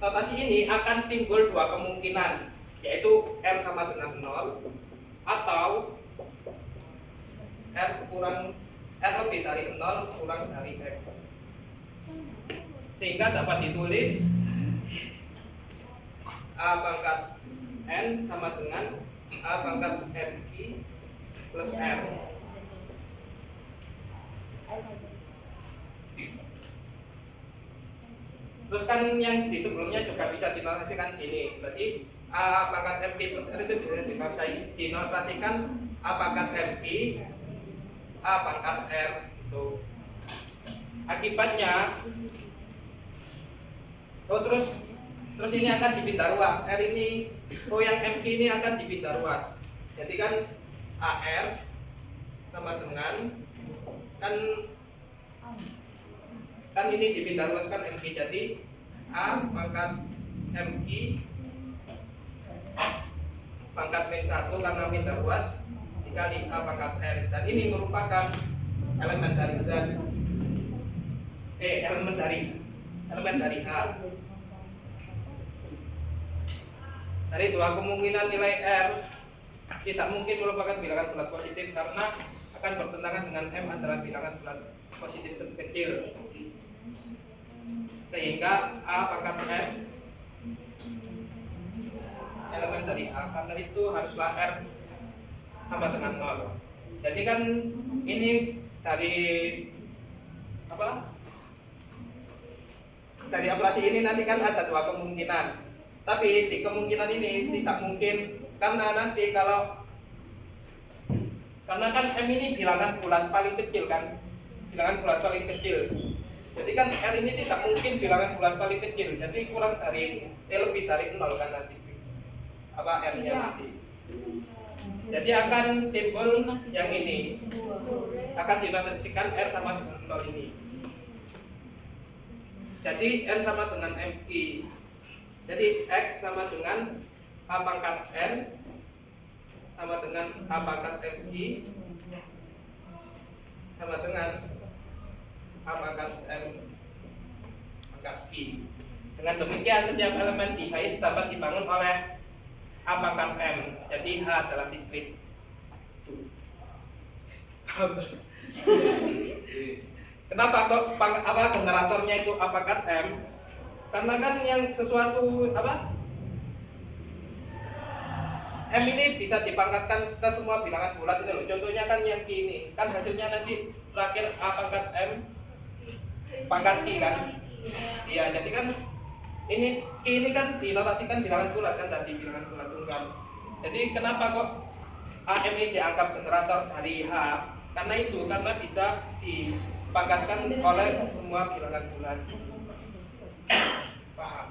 notasi ini akan timbul dua kemungkinan, yaitu R sama dengan 0 atau R lebih dari 0 kurang dari X, sehingga dapat ditulis A pangkat N sama dengan A pangkat MQ plus R. Terus kan yang di sebelumnya juga bisa dinotasikan gini, berarti A pangkat MQ plus R itu bisa dinotasikan A pangkat MQ A pangkat R itu. Akibatnya terus ini akan dipindah ruas. R ini yang MQ ini akan dipindah ruas. Jadi kan AR sama dengan kan ini dipindah ruas kan MQ, jadi A pangkat MQ pangkat min 1 karena min luas dikali A pangkat R, dan ini merupakan elemen dari Z, elemen dari H. Dari dua kemungkinan nilai R tidak mungkin merupakan bilangan bulat positif karena akan bertentangan dengan M adalah bilangan bulat positif terkecil, sehingga A pangkat M elemen dari A, karena itu haruslah R sama dengan 0. Jadi kan ini dari dari operasi ini nanti kan ada dua kemungkinan, tapi di kemungkinan ini tidak mungkin karena nanti karena kan M ini bilangan bulat paling kecil kan, bilangan bulat paling kecil. Jadi kan R ini tidak mungkin bilangan bulat paling kecil, jadi kurang dari lebih dari 0 kan nanti R-nya nanti. Jadi akan timbul yang ini, akan dinotasikan R sama dengan 0 ini. Jadi N sama dengan MI. Jadi X sama dengan A pangkat N sama dengan A pangkat MI sama dengan A pangkat M pangkat I. Dengan demikian setiap elemen di H itu dapat dibangun oleh A pangkat M. Jadi H adalah siklik. Kenapa kok generatornya itu A pangkat M? Karena kan yang sesuatu M ini bisa dipangkatkan ke semua bilangan bulat itu loh. Contohnya kan yang Q ini, kan hasilnya nanti terakhir A pangkat M pangkat Q kan? Iya, jadi kan ini Q ini kan dinotasikan bilangan bulat kan tadi, bilangan bulat tunggal. Jadi kenapa kok AM ini dianggap generator dari H? Karena itu, karena bisa dipangkatkan oleh semua bilangan bulat. Paham?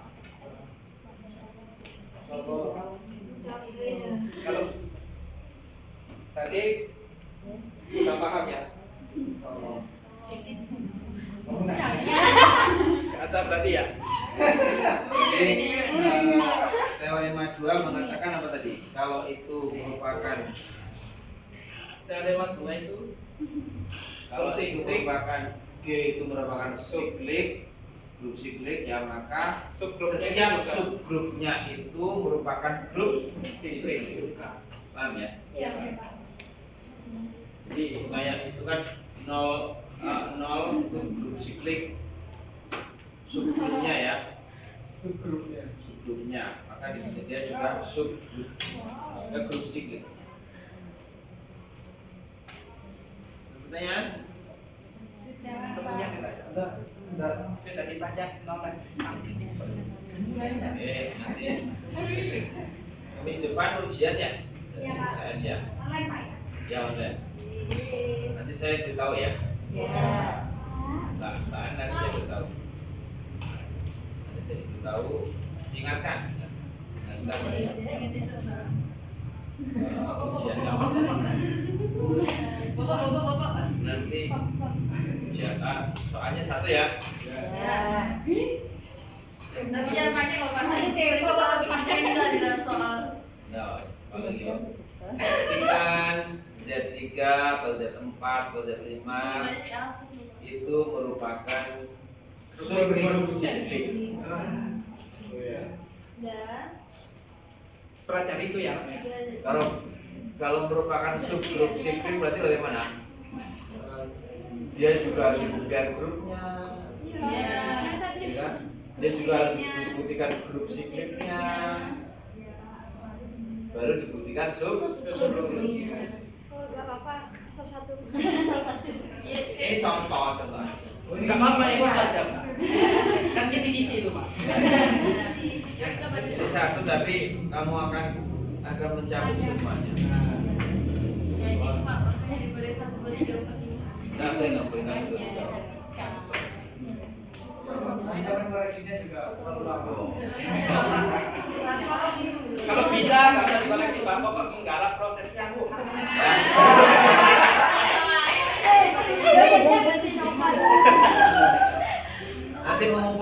Kalau tadi sudah paham ya? Ada berarti ya? Jadi teorema 2 mengatakan apa tadi? Kalau itu merupakan Teorema 2 itu kalau itu merupakan G itu merupakan siklik, grup siklik ya, maka setiap subgrupnya itu merupakan grup siklik. Paham ya? Iya. Jadi kayak itu kan 0 itu grup siklik, subgrupnya ya, subgrupnya, maka dia juga subgrup, grup siklik. Pertanyaan? Pertanyaan sudah ditanya nomor habis nih. Nanti Kamis depan ujian ya? Iya, Pak. TS ya? Online, Pak. Ya udah. Nanti saya beritahu ya. Iya. Mbak nanti saya beritahu. Nanti saya beritahu. Ingatkan. Ingatkan. Ujian kamu Bapak. nanti ujian soalnya 1 ya. Tapi jangan pakai loh, Pak. Nanti tiba-tiba Bapak pakai juga di dalam soal. Nah, kalau gitu. Buktikan Z3 atau Z4 atau Z5 itu merupakan subgrup siklik. Pelajari itu ya. Kalau merupakan subgrup siklik berarti bagaimana? Dia juga harus dibuktikan grupnya, ya kan? Dia juga harus dibuktikan grup sikliknya, baru dibuktikan subgrup siklik. Oh, enggak apa-apa. Salah satu. Ini contoh aja. Enggak apa-apa itu aja, Pak. Kan kisi-kisi itu, Pak. Jadi 1 tapi kamu akan mencabut semuanya. Nah, saya nggak boleh ngambil itu. Cara koreksinya juga terlalu lama. Kalau bisa nggak usah dikoleksi, Pak. Pokok menggarap prosesnya, Bu. Ganti nomor. Nanti mengumpulkan